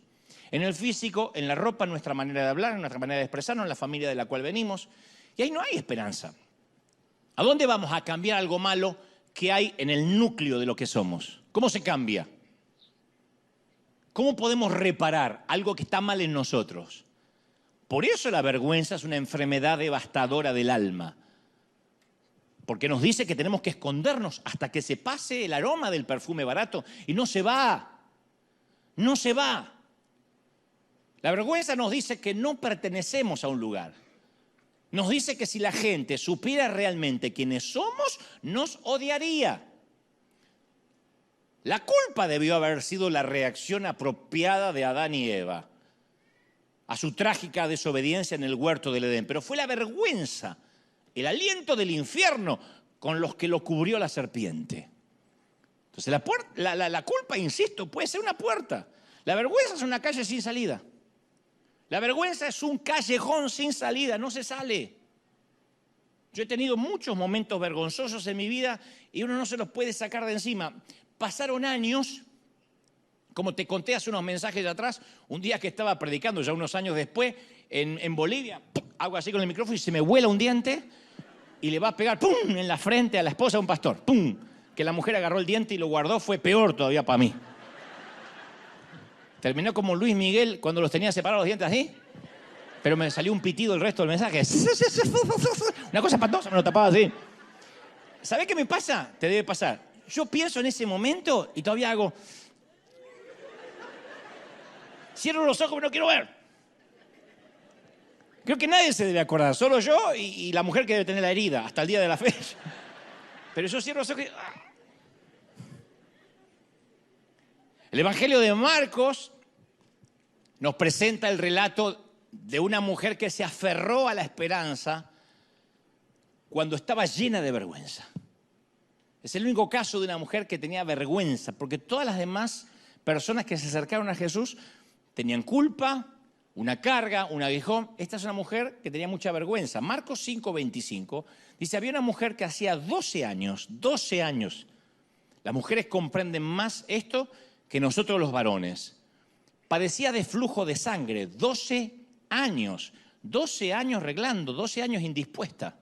En el físico, en la ropa, en nuestra manera de hablar, en nuestra manera de expresarnos, en la familia de la cual venimos. Y ahí no hay esperanza. ¿A dónde vamos a cambiar algo malo que hay en el núcleo de lo que somos? ¿Cómo se cambia? ¿Cómo podemos reparar algo que está mal en nosotros? Por eso la vergüenza es una enfermedad devastadora del alma. Porque nos dice que tenemos que escondernos hasta que se pase el aroma del perfume barato y no se va. No se va. La vergüenza nos dice que no pertenecemos a un lugar. Nos dice que si la gente supiera realmente quiénes somos, nos odiaría. La culpa debió haber sido la reacción apropiada de Adán y Eva a su trágica desobediencia en el huerto del Edén. Pero fue la vergüenza, el aliento del infierno con los que lo cubrió la serpiente. Entonces la culpa, insisto, puede ser una puerta. La vergüenza es una calle sin salida. La vergüenza es un callejón sin salida, no se sale. Yo he tenido muchos momentos vergonzosos en mi vida y uno no se los puede sacar de encima. Pasaron años, como te conté hace unos mensajes de atrás, un día que estaba predicando, ya unos años después, en Bolivia, hago así con el micrófono y se me vuela un diente y le va a pegar, ¡pum!, en la frente a la esposa de un pastor, ¡pum!, que la mujer agarró el diente y lo guardó, fue peor todavía para mí. Terminó como Luis Miguel cuando los tenía separados los dientes así, pero me salió un pitido el resto del mensaje. Una cosa espantosa, me lo tapaba así. ¿Sabés qué me pasa? Te debe pasar. Yo pienso en ese momento y todavía hago... Cierro los ojos, pero no quiero ver. Creo que nadie se debe acordar, solo yo y la mujer que debe tener la herida hasta el día de la fecha. Pero yo cierro los ojos y... El Evangelio de Marcos nos presenta el relato de una mujer que se aferró a la esperanza cuando estaba llena de vergüenza. Es el único caso de una mujer que tenía vergüenza, porque todas las demás personas que se acercaron a Jesús tenían culpa, una carga, un aguijón. Esta es una mujer que tenía mucha vergüenza. Marcos 5:25 dice, había una mujer que hacía 12 años, las mujeres comprenden más esto que nosotros los varones, padecía de flujo de sangre, 12 años reglando, 12 años indispuesta.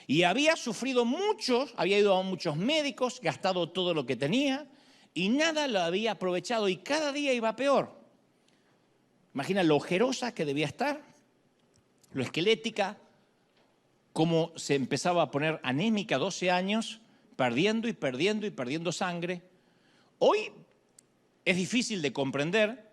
Y había sufrido mucho, había ido a muchos médicos, gastado todo lo que tenía y nada lo había aprovechado y cada día iba peor. Imagina lo ojerosa que debía estar, lo esquelética, cómo se empezaba a poner anémica, 12 años, perdiendo sangre. Hoy es difícil de comprender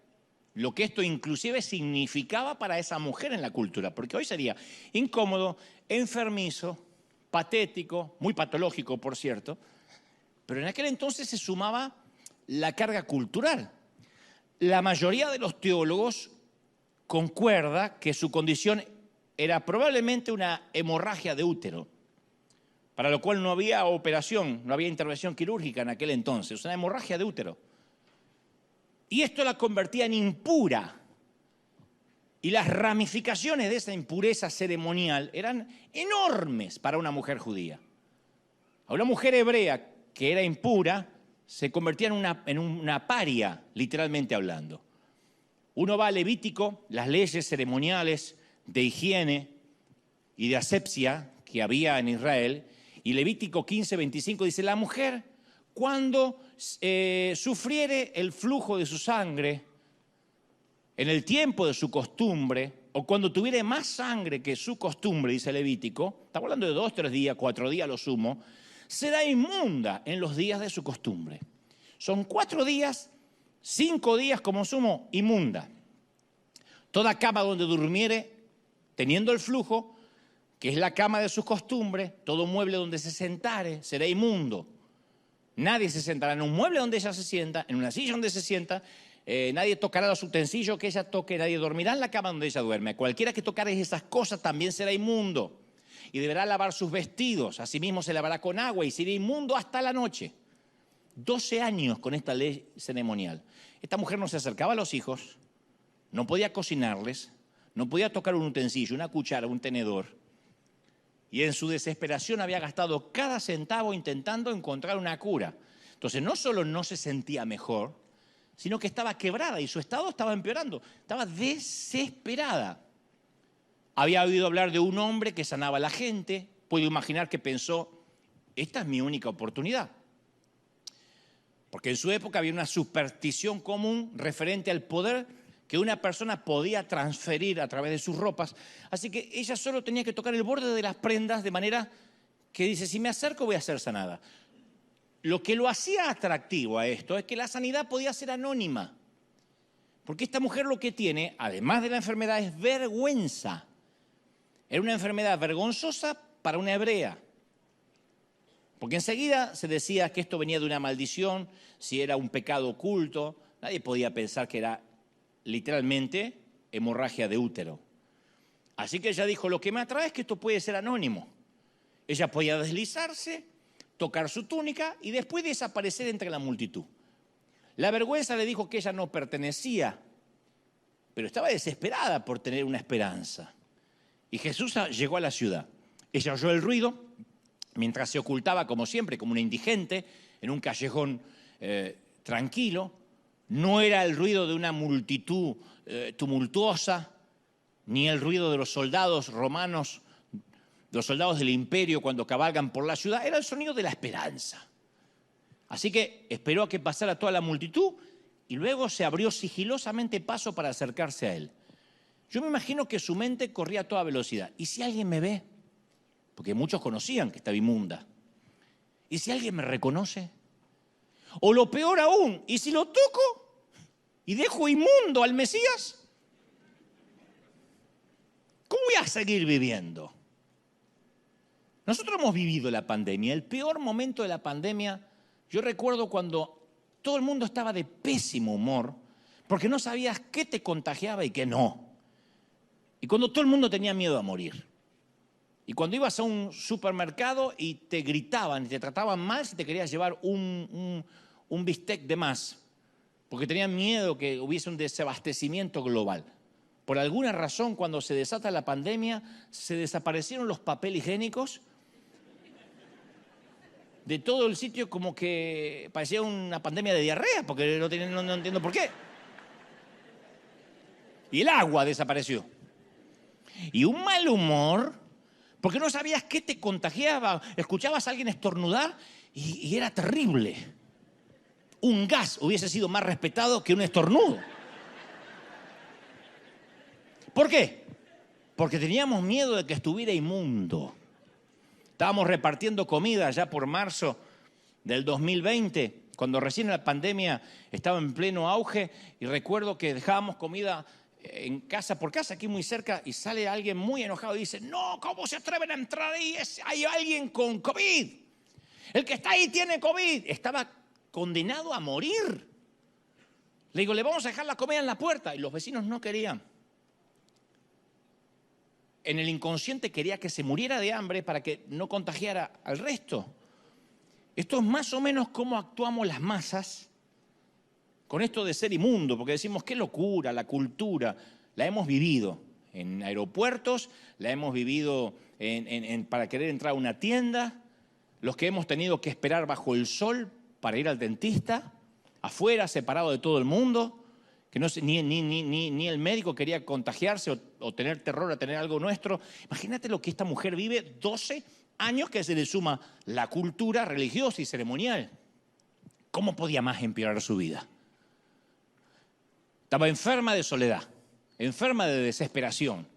lo que esto inclusive significaba para esa mujer en la cultura, porque hoy sería incómodo, enfermizo, patético, muy patológico, por cierto, pero en aquel entonces se sumaba la carga cultural. La mayoría de los teólogos concuerda que su condición era probablemente una hemorragia de útero, para lo cual no había operación, no había intervención quirúrgica en aquel entonces, una hemorragia de útero. Y esto la convertía en impura. Y las ramificaciones de esa impureza ceremonial eran enormes para una mujer judía. A una mujer hebrea que era impura se convertía en una paria, literalmente hablando. Uno va a Levítico, las leyes ceremoniales de higiene y de asepsia que había en Israel, y Levítico 15:25 dice, la mujer cuando sufriere el flujo de su sangre en el tiempo de su costumbre, o cuando tuviere más sangre que su costumbre, dice Levítico, estamos hablando de 2, 3 días, 4 días lo sumo, será inmunda en los días de su costumbre. Son 4 días, 5 días como sumo, inmunda. Toda cama donde durmiere, teniendo el flujo, que es la cama de sus costumbres, todo mueble donde se sentare, será inmundo. Nadie se sentará en un mueble donde ella se sienta, en una silla donde se sienta, nadie tocará los utensilios que ella toque, nadie dormirá en la cama donde ella duerme. Cualquiera que tocare esas cosas también será inmundo. Y deberá lavar sus vestidos, asimismo se lavará con agua y será inmundo hasta la noche. 12 años con esta ley ceremonial. Esta mujer no se acercaba a los hijos, no podía cocinarles, no podía tocar un utensilio, una cuchara, un tenedor. Y en su desesperación había gastado cada centavo intentando encontrar una cura. Entonces no solo no se sentía mejor, sino que estaba quebrada y su estado estaba empeorando. Estaba desesperada. Había oído hablar de un hombre que sanaba a la gente. Puedo imaginar que pensó, esta es mi única oportunidad. Porque en su época había una superstición común referente al poder que una persona podía transferir a través de sus ropas. Así que ella solo tenía que tocar el borde de las prendas de manera que dice, si me acerco voy a ser sanada. Lo que lo hacía atractivo a esto es que la sanidad podía ser anónima. Porque esta mujer lo que tiene, además de la enfermedad, es vergüenza. Era una enfermedad vergonzosa para una hebrea. Porque enseguida se decía que esto venía de una maldición, si era un pecado oculto. Nadie podía pensar que era literalmente hemorragia de útero. Así que ella dijo, lo que me atrae es que esto puede ser anónimo. Ella podía deslizarse, tocar su túnica y después desaparecer entre la multitud. La vergüenza le dijo que ella no pertenecía, pero estaba desesperada por tener una esperanza. Y Jesús llegó a la ciudad. Ella oyó el ruido mientras se ocultaba, como siempre, como una indigente, en un callejón tranquilo. No era el ruido de una multitud tumultuosa, ni el ruido de los soldados romanos, de los soldados del imperio cuando cabalgan por la ciudad. Era el sonido de la esperanza. Así que esperó a que pasara toda la multitud y luego se abrió sigilosamente paso para acercarse a él. Yo me imagino que su mente corría a toda velocidad. ¿Y si alguien me ve? Porque muchos conocían que estaba inmunda. ¿Y si alguien me reconoce? O lo peor aún, ¿y si lo toco y dejo inmundo al Mesías? ¿Cómo voy a seguir viviendo? Nosotros hemos vivido la pandemia, el peor momento de la pandemia. Yo recuerdo cuando todo el mundo estaba de pésimo humor porque no sabías qué te contagiaba y qué no. Y cuando todo el mundo tenía miedo a morir. Y cuando ibas a un supermercado y te gritaban y te trataban mal si te querías llevar un bistec de más, porque tenían miedo que hubiese un desabastecimiento global. Por alguna razón, cuando se desata la pandemia, se desaparecieron los papel higiénicos de todo el sitio, como que parecía una pandemia de diarrea, porque no entiendo por qué. Y el agua desapareció. Y un mal humor, porque no sabías qué te contagiaba. Escuchabas a alguien estornudar y era terrible. Un gas hubiese sido más respetado que un estornudo. ¿Por qué? Porque teníamos miedo de que estuviera inmundo. Estábamos repartiendo comida ya por marzo del 2020, cuando recién la pandemia estaba en pleno auge, y recuerdo que dejábamos comida en casa por casa, aquí muy cerca, y sale alguien muy enojado y dice, no, ¿cómo se atreven a entrar ahí? Hay alguien con COVID. El que está ahí tiene COVID. Estaba condenado a morir. Le digo, le vamos a dejar la comida en la puerta. Y los vecinos no querían. En el inconsciente quería que se muriera de hambre para que no contagiara al resto. Esto es más o menos cómo actuamos las masas con esto de ser inmundo, porque decimos, qué locura, la cultura. La hemos vivido en aeropuertos, la hemos vivido para querer entrar a una tienda, los que hemos tenido que esperar bajo el sol para ir al dentista, afuera, separado de todo el mundo, que no, ni el médico quería contagiarse o tener terror a tener algo nuestro. Imagínate lo que esta mujer vive, 12 años que se le suma la cultura religiosa y ceremonial. ¿Cómo podía más empeorar su vida? Estaba enferma de soledad, enferma de desesperación.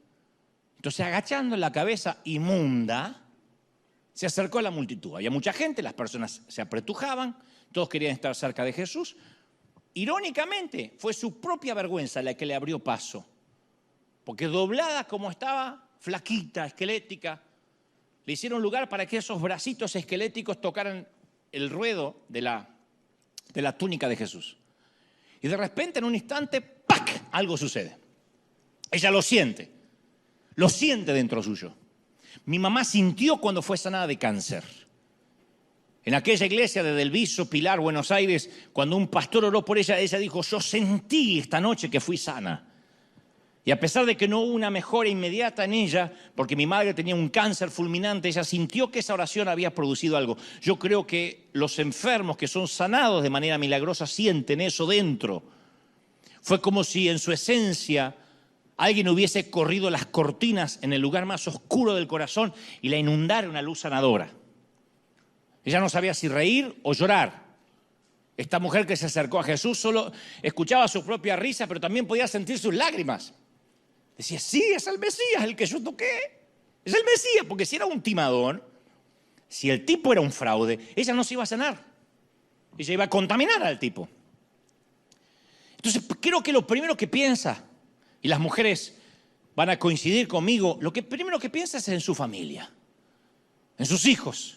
Entonces, agachando la cabeza inmunda, se acercó a la multitud. Había mucha gente, las personas se apretujaban, todos querían estar cerca de Jesús. Irónicamente, fue su propia vergüenza la que le abrió paso. Porque doblada como estaba, flaquita, esquelética, le hicieron lugar para que esos bracitos esqueléticos tocaran el ruedo de la túnica de Jesús. Y de repente, en un instante, ¡pac!, algo sucede. Ella lo siente dentro suyo. Mi mamá sintió cuando fue sanada de cáncer. En aquella iglesia de Delviso, Pilar, Buenos Aires, cuando un pastor oró por ella, ella dijo, yo sentí esta noche que fui sana. Y a pesar de que no hubo una mejora inmediata en ella, porque mi madre tenía un cáncer fulminante, ella sintió que esa oración había producido algo. Yo creo que los enfermos que son sanados de manera milagrosa sienten eso dentro. Fue como si en su esencia alguien hubiese corrido las cortinas en el lugar más oscuro del corazón y la inundara una luz sanadora. Ella no sabía si reír o llorar. Esta mujer que se acercó a Jesús solo escuchaba su propia risa, pero también podía sentir sus lágrimas. Decía, sí, es el Mesías el que yo toqué. Es el Mesías, porque si era un timador, si el tipo era un fraude, ella no se iba a sanar. Ella iba a contaminar al tipo. Entonces, creo que lo primero que piensa, y las mujeres van a coincidir conmigo, lo que primero que piensa es en su familia, en sus hijos.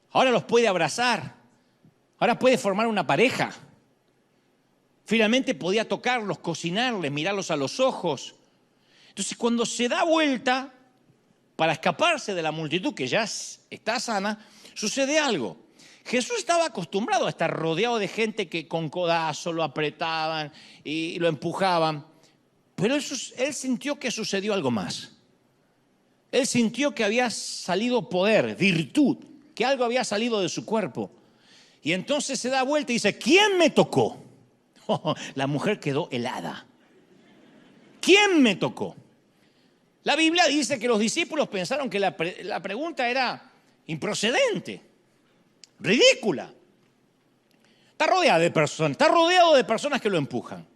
Ahora los puede abrazar, ahora puede formar una pareja. Finalmente podía tocarlos, cocinarles, mirarlos a los ojos. Entonces, cuando se da vuelta para escaparse de la multitud que ya está sana, sucede algo. Jesús estaba acostumbrado a estar rodeado de gente que con codazo lo apretaban y lo empujaban. Pero él sintió que sucedió algo más. Él sintió que había salido poder, virtud, que algo había salido de su cuerpo. Y entonces se da vuelta y dice, ¿quién me tocó? La mujer quedó helada. ¿Quién me tocó? La Biblia dice que los discípulos pensaron que la pregunta era improcedente, ridícula. Está rodeado de personas que lo empujan.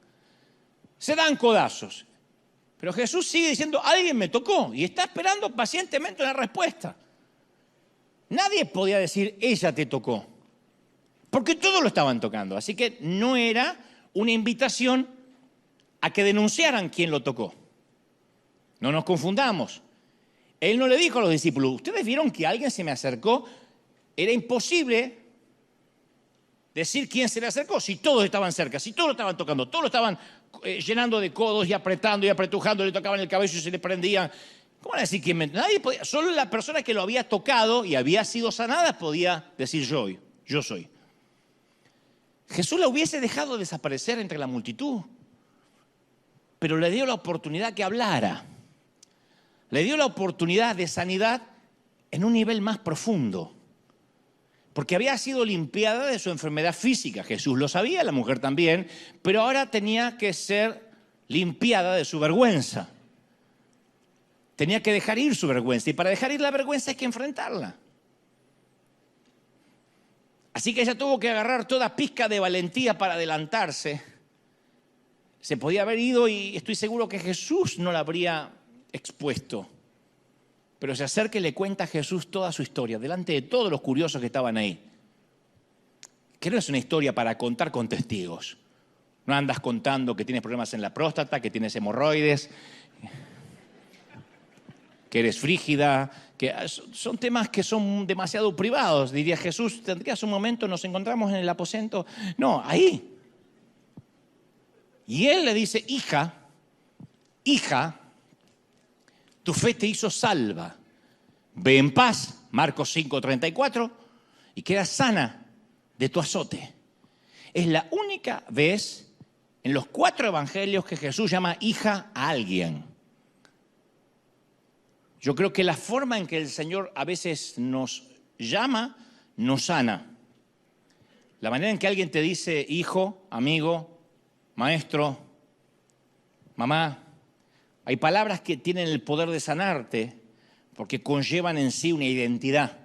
Se dan codazos. Pero Jesús sigue diciendo, alguien me tocó, y está esperando pacientemente una respuesta. Nadie podía decir, ella te tocó, porque todos lo estaban tocando. Así que no era una invitación a que denunciaran quién lo tocó. No nos confundamos. Él no le dijo a los discípulos, ¿ustedes vieron que alguien se me acercó? Era imposible decir quién se le acercó, si todos estaban cerca, si todos lo estaban tocando, todos lo estaban llenando de codos y apretando y apretujando, le tocaban el cabello y se le prendían. ¿Cómo van a decir quién? Nadie podía, solo la persona que lo había tocado y había sido sanada podía decir yo soy. Jesús la hubiese dejado desaparecer entre la multitud, pero le dio la oportunidad que hablara. Le dio la oportunidad de sanidad en un nivel más profundo. Porque había sido limpiada de su enfermedad física. Jesús lo sabía, la mujer también, pero ahora tenía que ser limpiada de su vergüenza. Tenía que dejar ir su vergüenza. Y para dejar ir la vergüenza hay que enfrentarla. Así que ella tuvo que agarrar toda pizca de valentía para adelantarse. Se podía haber ido y estoy seguro que Jesús no la habría expuesto. Pero se acerca y le cuenta a Jesús toda su historia, delante de todos los curiosos que estaban ahí. Que no es una historia para contar con testigos. No andas contando que tienes problemas en la próstata, que tienes hemorroides, que eres frígida, que son temas que son demasiado privados. Diría Jesús, ¿tendrías un momento? Nos encontramos en el aposento. No, ahí. Y él le dice, hija, tu fe te hizo salva. Ve en paz, Marcos 5:34, y queda sana de tu azote. Es la única vez en los 4 evangelios que Jesús llama hija a alguien. Yo creo que la forma en que el Señor a veces nos llama, nos sana. La manera en que alguien te dice hijo, amigo, maestro, mamá, hay palabras que tienen el poder de sanarte porque conllevan en sí una identidad.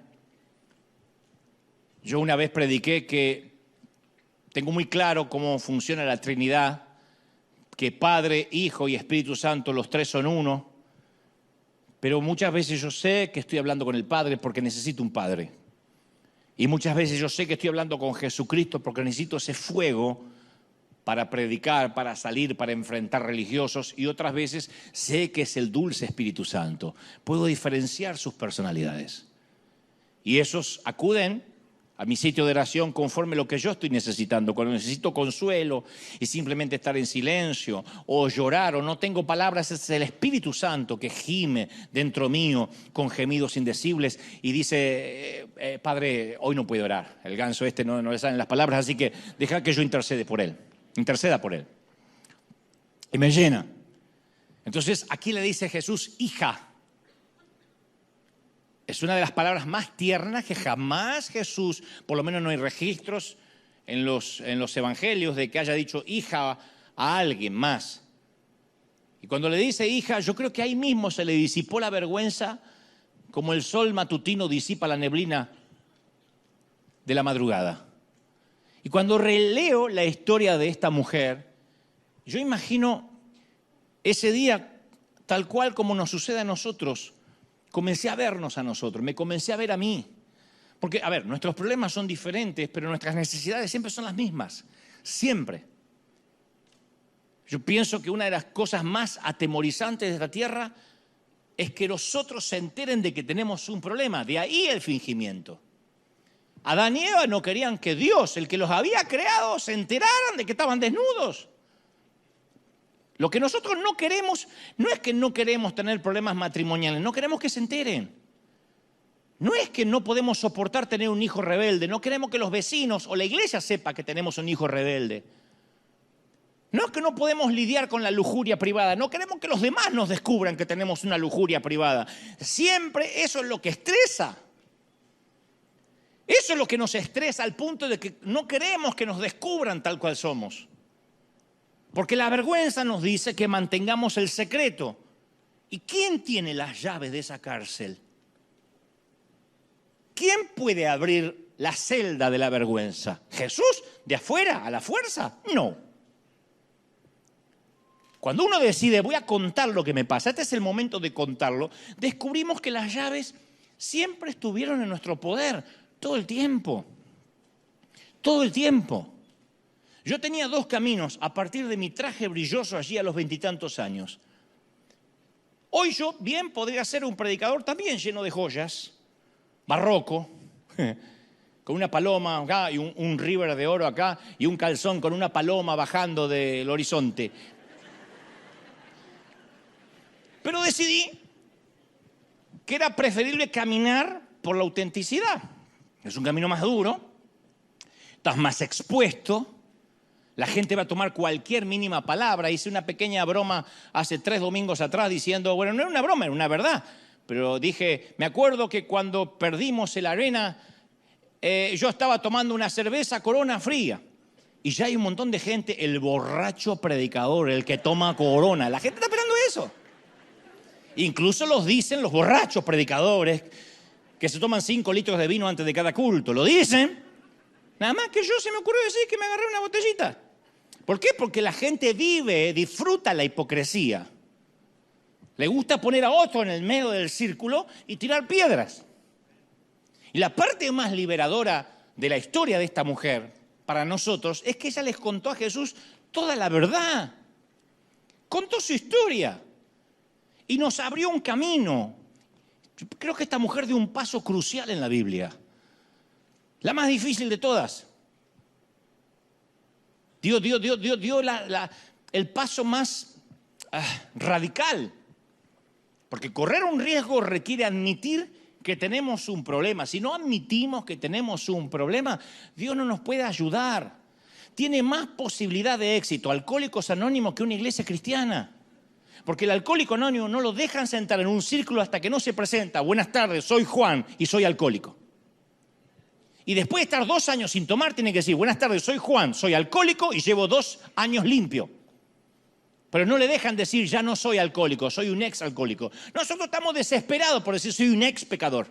Yo una vez prediqué que tengo muy claro cómo funciona la Trinidad, que Padre, Hijo y Espíritu Santo, los tres son uno, pero muchas veces yo sé que estoy hablando con el Padre porque necesito un Padre. Y muchas veces yo sé que estoy hablando con Jesucristo porque necesito ese fuego para predicar, para salir, para enfrentar religiosos, y otras veces sé que es el dulce Espíritu Santo. Puedo diferenciar sus personalidades. Y esos acuden a mi sitio de oración conforme lo que yo estoy necesitando. Cuando necesito consuelo y simplemente estar en silencio o llorar o no tengo palabras, es el Espíritu Santo que gime dentro mío con gemidos indecibles y dice, Padre, hoy no puedo orar. El ganso no le salen las palabras, así que deja que yo interceda por él. Y me llena. Entonces aquí le dice Jesús, hija. Es una de las palabras más tiernas que jamás Jesús, por lo menos no hay registros en los evangelios de que haya dicho hija a alguien más. Y cuando le dice hija, yo creo que ahí mismo se le disipó la vergüenza como el sol matutino disipa la neblina de la madrugada. Y cuando releo la historia de esta mujer, yo imagino ese día tal cual como nos sucede a nosotros. Comencé a vernos a nosotros, me comencé a ver a mí. Porque, a ver, nuestros problemas son diferentes, pero nuestras necesidades siempre son las mismas. Siempre. Yo pienso que una de las cosas más atemorizantes de esta tierra es que los otros se enteren de que tenemos un problema. De ahí el fingimiento. Adán y Eva no querían que Dios, el que los había creado, se enteraran de que estaban desnudos. Lo que nosotros no queremos, no es que no queremos tener problemas matrimoniales, no queremos que se enteren. No es que no podemos soportar tener un hijo rebelde, no queremos que los vecinos o la iglesia sepa que tenemos un hijo rebelde. No es que no podemos lidiar con la lujuria privada, no queremos que los demás nos descubran que tenemos una lujuria privada. Siempre eso es lo que estresa. Eso es lo que nos estresa al punto de que no queremos que nos descubran tal cual somos. Porque la vergüenza nos dice que mantengamos el secreto. ¿Y quién tiene las llaves de esa cárcel? ¿Quién puede abrir la celda de la vergüenza? ¿Jesús? ¿De afuera? ¿A la fuerza? No. Cuando uno decide, voy a contar lo que me pasa, este es el momento de contarlo, descubrimos que las llaves siempre estuvieron en nuestro poder, todo el tiempo. Todo el tiempo. Yo tenía dos caminos a partir de mi traje brilloso allí a los 20 y tantos años. Hoy yo bien podría ser un predicador también lleno de joyas, barroco, con una paloma acá y un river de oro acá y un calzón con una paloma bajando del horizonte. Pero decidí que era preferible caminar por la autenticidad. Es un camino más duro, estás más expuesto. La gente va a tomar cualquier mínima palabra. Hice una pequeña broma hace 3 domingos atrás diciendo, bueno, no era una broma, era una verdad. Pero dije, me acuerdo que cuando perdimos el Arena, yo estaba tomando una cerveza Corona fría. Y ya hay un montón de gente, el borracho predicador, el que toma Corona. La gente está esperando eso. Incluso los dicen los borrachos predicadores que se toman 5 litros de vino antes de cada culto. Lo dicen. Nada más que yo se me ocurrió decir que me agarré una botellita. ¿Por qué? Porque la gente disfruta la hipocresía. Le gusta poner a otro en el medio del círculo y tirar piedras. Y la parte más liberadora de la historia de esta mujer, para nosotros, es que ella les contó a Jesús toda la verdad. Contó su historia. Y nos abrió un camino. Yo creo que esta mujer dio un paso crucial en la Biblia. La más difícil de todas. Dio el paso más radical. Porque correr un riesgo requiere admitir que tenemos un problema. Si no admitimos que tenemos un problema, Dios no nos puede ayudar. Tiene más posibilidad de éxito Alcohólicos Anónimos que una iglesia cristiana. Porque el alcohólico anónimo no lo dejan sentar en un círculo hasta que no se presenta. Buenas tardes, soy Juan y soy alcohólico. Y después de estar 2 años sin tomar, tiene que decir, buenas tardes, soy Juan, soy alcohólico y llevo 2 años limpio. Pero no le dejan decir, ya no soy alcohólico, soy un ex alcohólico. Nosotros estamos desesperados por decir, soy un ex pecador.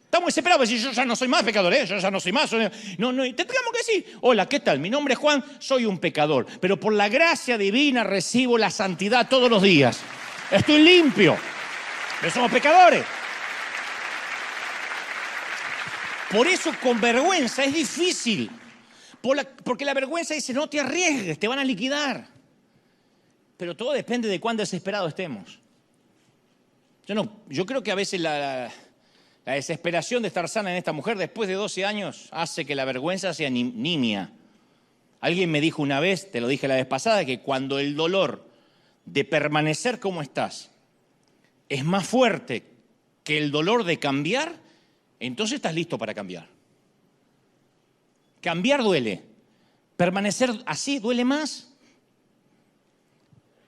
Estamos desesperados, decir, yo ya no soy más pecador, yo ya no soy más. No, tendríamos que decir, hola, ¿qué tal? Mi nombre es Juan, soy un pecador, pero por la gracia divina recibo la santidad todos los días. Estoy limpio, pero somos pecadores. Por eso con vergüenza es difícil, porque la vergüenza dice, no te arriesgues, te van a liquidar. Pero todo depende de cuán desesperados estemos. Yo creo que a veces la desesperación de estar sana en esta mujer después de 12 años hace que la vergüenza sea nimia. Alguien me dijo una vez, te lo dije la vez pasada, que cuando el dolor de permanecer como estás es más fuerte que el dolor de cambiar, entonces estás listo para cambiar. Cambiar duele. Permanecer así duele más.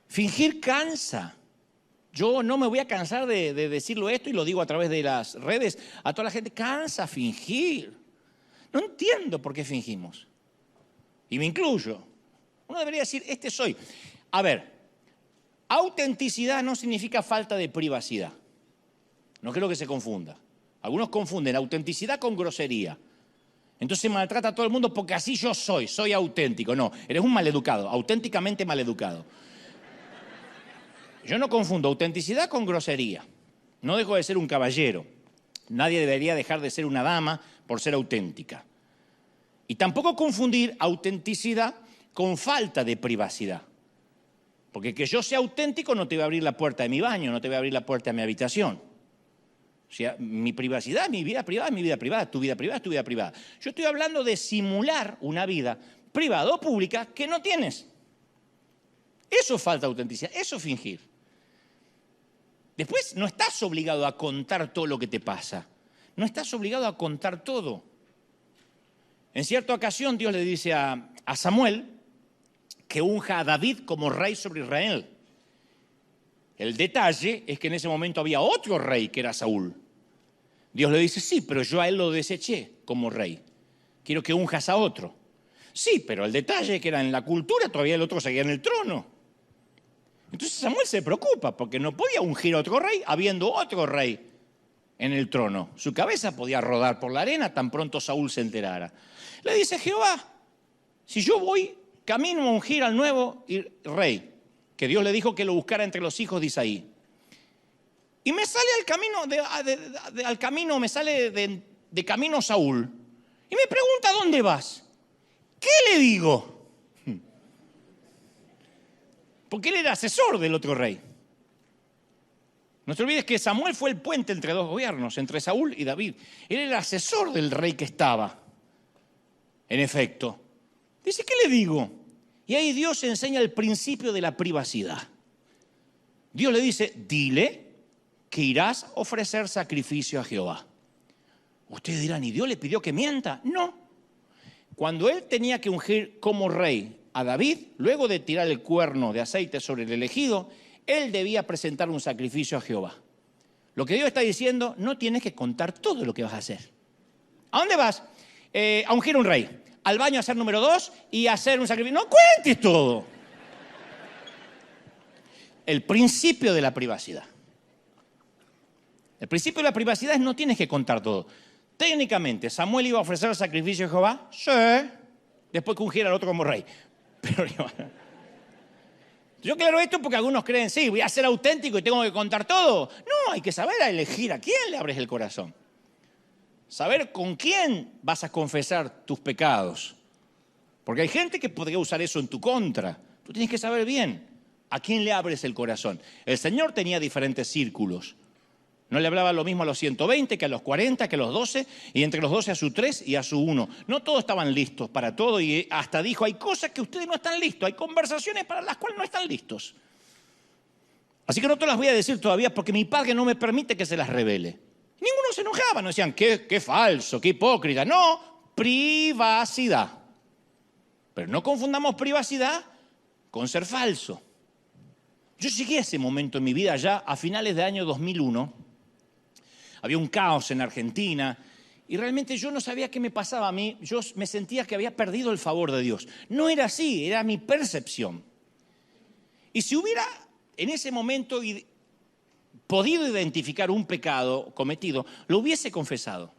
Fingir cansa. Yo no me voy a cansar de decirlo esto y lo digo a través de las redes. A toda la gente cansa fingir. No entiendo por qué fingimos. Y me incluyo. Uno debería decir, este soy. A ver, autenticidad no significa falta de privacidad. No creo que se confunda. Algunos confunden autenticidad con grosería. Entonces maltrata a todo el mundo porque así yo soy auténtico. No, eres un maleducado, auténticamente maleducado. Yo no confundo autenticidad con grosería. No dejo de ser un caballero. Nadie debería dejar de ser una dama por ser auténtica. Y tampoco confundir autenticidad con falta de privacidad. Porque que yo sea auténtico no te va a abrir la puerta de mi baño, no te va a abrir la puerta de mi habitación. O sea, mi privacidad, mi vida privada es mi vida privada, tu vida privada es tu vida privada. Yo estoy hablando de simular una vida privada o pública que no tienes. Eso es falta de autenticidad, eso es fingir. Después no estás obligado a contar todo lo que te pasa. No estás obligado a contar todo. En cierta ocasión Dios le dice a Samuel que unja a David como rey sobre Israel. El detalle es que en ese momento había otro rey que era Saúl. Dios le dice, sí, pero yo a él lo deseché como rey. Quiero que unjas a otro. Sí, pero el detalle es que era en la cultura, todavía el otro seguía en el trono. Entonces Samuel se preocupa porque no podía ungir a otro rey habiendo otro rey en el trono. Su cabeza podía rodar por la arena tan pronto Saúl se enterara. Le dice Jehová, si yo voy camino a ungir al nuevo rey, que Dios le dijo que lo buscara entre los hijos de Isaí, y me sale de camino Saúl, y me pregunta, ¿dónde vas? ¿Qué le digo? Porque él era asesor del otro rey. No te olvides que Samuel fue el puente entre dos gobiernos, entre Saúl y David. Él era asesor del rey que estaba. En efecto. Dice, ¿qué le digo? Y ahí Dios enseña el principio de la privacidad. Dios le dice, dile que irás a ofrecer sacrificio a Jehová. Ustedes dirán, ¿y Dios le pidió que mienta? No. Cuando él tenía que ungir como rey a David, luego de tirar el cuerno de aceite sobre el elegido, él debía presentar un sacrificio a Jehová. Lo que Dios está diciendo, no tienes que contar todo lo que vas a hacer. ¿A dónde vas? A ungir un rey. Al baño a hacer número 2 y a hacer un sacrificio. No cuentes todo. El principio de la privacidad. El principio de la privacidad es no tienes que contar todo. Técnicamente, ¿Samuel iba a ofrecer el sacrificio a Jehová? Sí. Después que ungiera al otro como rey. Pero yo aclaro esto porque algunos creen, sí, voy a ser auténtico y tengo que contar todo. No, hay que saber elegir a quién le abres el corazón. Saber con quién vas a confesar tus pecados. Porque hay gente que podría usar eso en tu contra. Tú tienes que saber bien a quién le abres el corazón. El Señor tenía diferentes círculos. No le hablaba lo mismo a los 120 que a los 40, que a los 12, y entre los 12 a su 3 y a su 1. No todos estaban listos para todo y hasta dijo, hay cosas que ustedes no están listos, hay conversaciones para las cuales no están listos. Así que no te las voy a decir todavía porque mi padre no me permite que se las revele. Ninguno se enojaba, no decían, qué falso, qué hipócrita. No, privacidad. Pero no confundamos privacidad con ser falso. Yo llegué a ese momento en mi vida ya a finales del año 2001. Había un caos en Argentina y realmente yo no sabía qué me pasaba a mí. Yo me sentía que había perdido el favor de Dios. No era así, era mi percepción. Y si hubiera en ese momento podido identificar un pecado cometido, lo hubiese confesado.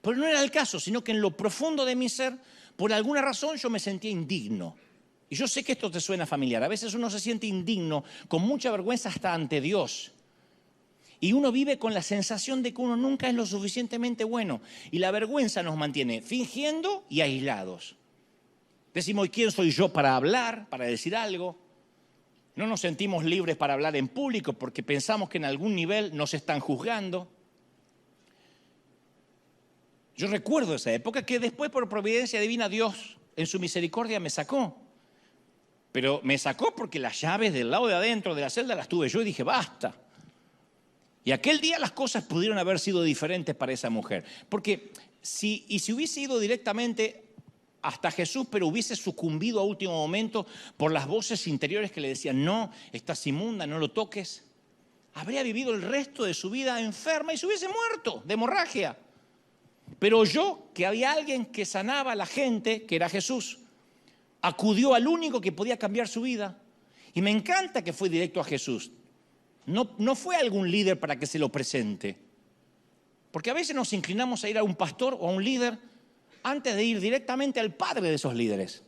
Pero no era el caso, sino que en lo profundo de mi ser, por alguna razón yo me sentía indigno. Y yo sé que esto te suena familiar. A veces uno se siente indigno, con mucha vergüenza hasta ante Dios. Y uno vive con la sensación de que uno nunca es lo suficientemente bueno. Y la vergüenza nos mantiene fingiendo y aislados. Decimos, ¿quién soy yo para hablar, para decir algo? No nos sentimos libres para hablar en público porque pensamos que en algún nivel nos están juzgando. Yo recuerdo esa época que después, por providencia divina, Dios en su misericordia me sacó. Pero me sacó porque las llaves del lado de adentro de la celda las tuve yo y dije, basta. Y aquel día las cosas pudieron haber sido diferentes para esa mujer. Porque si hubiese ido directamente hasta Jesús, pero hubiese sucumbido a último momento por las voces interiores que le decían, no, estás inmunda, no lo toques, habría vivido el resto de su vida enferma y se hubiese muerto de hemorragia. Pero oyó que había alguien que sanaba a la gente, que era Jesús. Acudió al único que podía cambiar su vida. Y me encanta que fue directo a Jesús. No fue a algún líder para que se lo presente. Porque a veces nos inclinamos a ir a un pastor o a un líder antes de ir directamente al padre de esos líderes.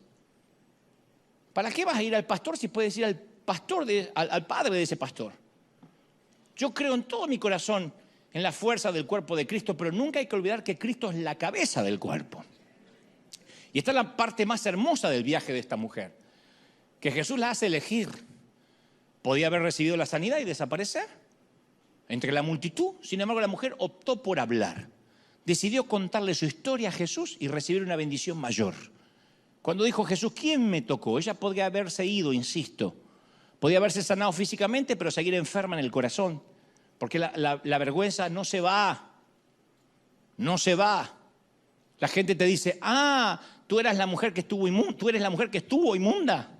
¿Para qué vas a ir al pastor si puedes ir al padre de ese pastor? Yo creo en todo mi corazón en la fuerza del cuerpo de Cristo, pero nunca hay que olvidar que Cristo es la cabeza del cuerpo. Y esta es la parte más hermosa del viaje de esta mujer, que Jesús la hace elegir. Podía haber recibido la sanidad y desaparecer entre la multitud. Sin embargo, la mujer optó por hablar. Decidió contarle su historia a Jesús y recibir una bendición mayor. Cuando dijo Jesús, ¿quién me tocó? Ella podría haberse ido, insisto. Podía haberse sanado físicamente, pero seguir enferma en el corazón. Porque la vergüenza no se va. No se va. La gente te dice, tú eres la mujer que estuvo inmunda.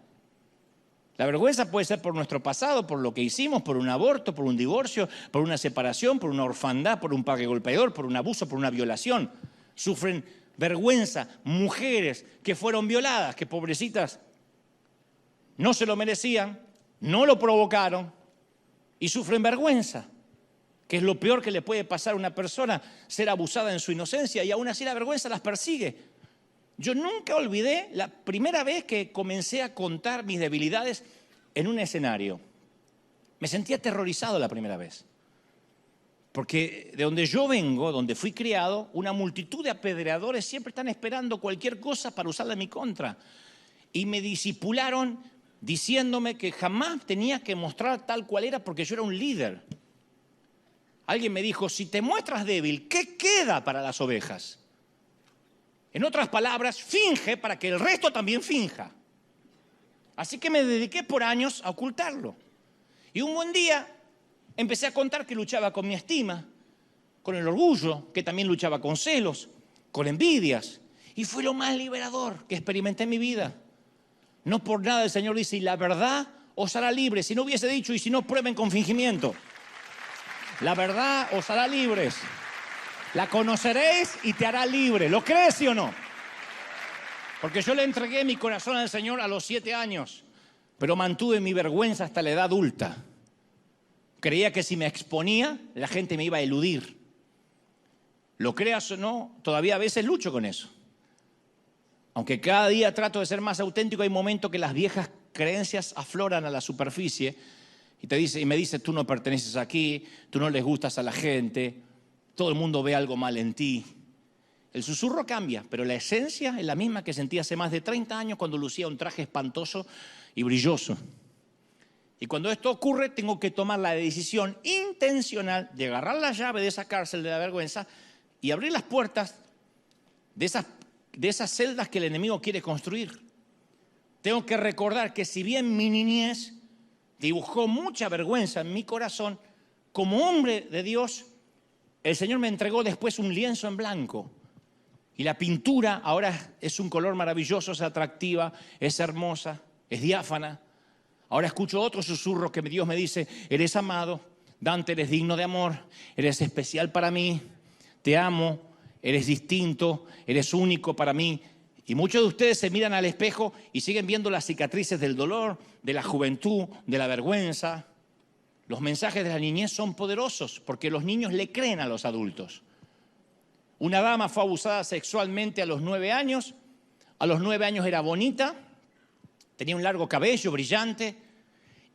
La vergüenza puede ser por nuestro pasado, por lo que hicimos, por un aborto, por un divorcio, por una separación, por una orfandad, por un padre golpeador, por un abuso, por una violación. Sufren vergüenza mujeres que fueron violadas, que pobrecitas no se lo merecían, no lo provocaron y sufren vergüenza, que es lo peor que le puede pasar a una persona, ser abusada en su inocencia, y aún así la vergüenza las persigue. Yo nunca olvidé la primera vez que comencé a contar mis debilidades en un escenario. Me sentí aterrorizado la primera vez. Porque de donde yo vengo, donde fui criado, una multitud de apedreadores siempre están esperando cualquier cosa para usarla en mi contra. Y me discipularon diciéndome que jamás tenía que mostrar tal cual era porque yo era un líder. Alguien me dijo, si te muestras débil, ¿qué queda para las ovejas? En otras palabras, finge para que el resto también finja. Así que me dediqué por años a ocultarlo. Y un buen día empecé a contar que luchaba con mi estima, con el orgullo, que también luchaba con celos, con envidias. Y fue lo más liberador que experimenté en mi vida. No por nada el Señor dice, y la verdad os hará libres. Si no hubiese dicho, y si no, prueben con fingimiento. La verdad os hará libres. La conoceréis y te hará libre. ¿Lo crees, sí o no? Porque yo le entregué mi corazón al Señor a los 7 años, pero mantuve mi vergüenza hasta la edad adulta. Creía que si me exponía, la gente me iba a eludir. Lo creas o no, todavía a veces lucho con eso. Aunque cada día trato de ser más auténtico, hay momentos que las viejas creencias afloran a la superficie y me dice, tú no perteneces aquí, tú no les gustas a la gente, todo el mundo ve algo mal en ti. El susurro cambia, pero la esencia es la misma que sentí hace más de 30 años cuando lucía un traje espantoso y brilloso. Y cuando esto ocurre, tengo que tomar la decisión intencional de agarrar la llave de esa cárcel de la vergüenza y abrir las puertas de esas celdas que el enemigo quiere construir. Tengo que recordar que si bien mi niñez dibujó mucha vergüenza en mi corazón, como hombre de Dios, el Señor me entregó después un lienzo en blanco. Y la pintura ahora es un color maravilloso, es atractiva, es hermosa, es diáfana. Ahora escucho otro susurro que Dios me dice, eres amado, Dante, eres digno de amor, eres especial para mí, te amo, eres distinto, eres único para mí. Y muchos de ustedes se miran al espejo y siguen viendo las cicatrices del dolor, de la juventud, de la vergüenza. Los mensajes de la niñez son poderosos porque los niños le creen a los adultos. Una dama fue abusada sexualmente a los 9 años. A los 9 años era bonita, tenía un largo cabello brillante,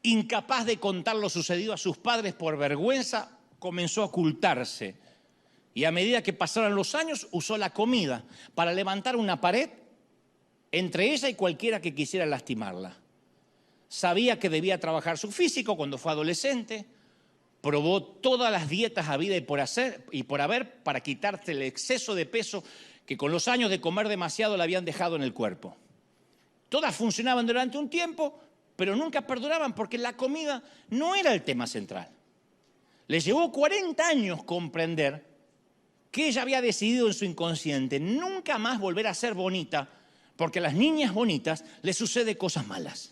incapaz de contar lo sucedido a sus padres por vergüenza, comenzó a ocultarse. Y a medida que pasaron los años, usó la comida para levantar una pared entre ella y cualquiera que quisiera lastimarla. Sabía que debía trabajar su físico cuando fue adolescente, probó todas las dietas habidas y por haber para quitarse el exceso de peso que con los años de comer demasiado le habían dejado en el cuerpo. Todas funcionaban durante un tiempo, pero nunca perduraban porque la comida no era el tema central. Le llevó 40 años comprender que ella había decidido en su inconsciente nunca más volver a ser bonita, porque a las niñas bonitas les sucede cosas malas.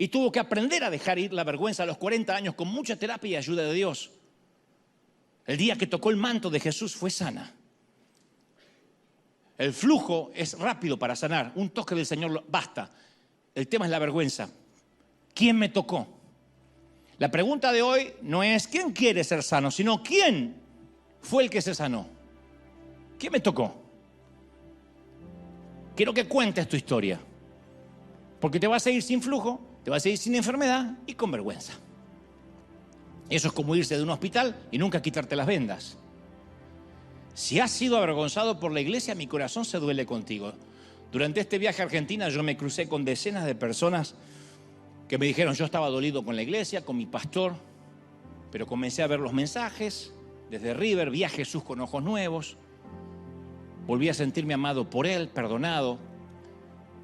Y tuvo que aprender a dejar ir la vergüenza a los 40 años con mucha terapia y ayuda de Dios. El día que tocó el manto de Jesús fue sana. El flujo es rápido para sanar. Un toque del Señor basta. El tema es la vergüenza. ¿Quién me tocó? La pregunta de hoy no es ¿quién quiere ser sano? Sino ¿quién fue el que se sanó? ¿Quién me tocó? Quiero que cuentes tu historia. Porque te vas a ir sin flujo, te vas a ir sin enfermedad y con vergüenza. Eso es como irse de un hospital y nunca quitarte las vendas. Si has sido avergonzado por la iglesia, mi corazón se duele contigo. Durante este viaje a Argentina yo me crucé con decenas de personas que me dijeron, yo estaba dolido con la iglesia, con mi pastor, pero comencé a ver los mensajes desde River, vi a Jesús con ojos nuevos, volví a sentirme amado por Él, perdonado.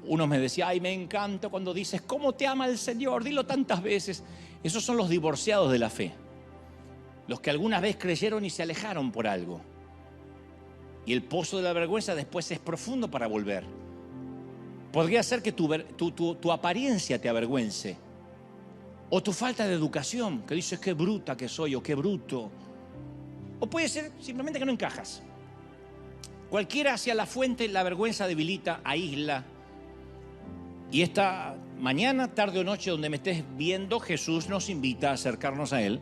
Uno me decía, ay, me encanta cuando dices, ¿cómo te ama el Señor? Dilo tantas veces. Esos son los divorciados de la fe, los que alguna vez creyeron y se alejaron por algo. Y el pozo de la vergüenza después es profundo para volver. Podría ser que tu apariencia te avergüence. O tu falta de educación, que dices qué bruta que soy o qué bruto. O puede ser simplemente que no encajas. Cualquiera hacia la fuente, la vergüenza debilita, aísla. Y esta mañana, tarde o noche, donde me estés viendo, Jesús nos invita a acercarnos a Él,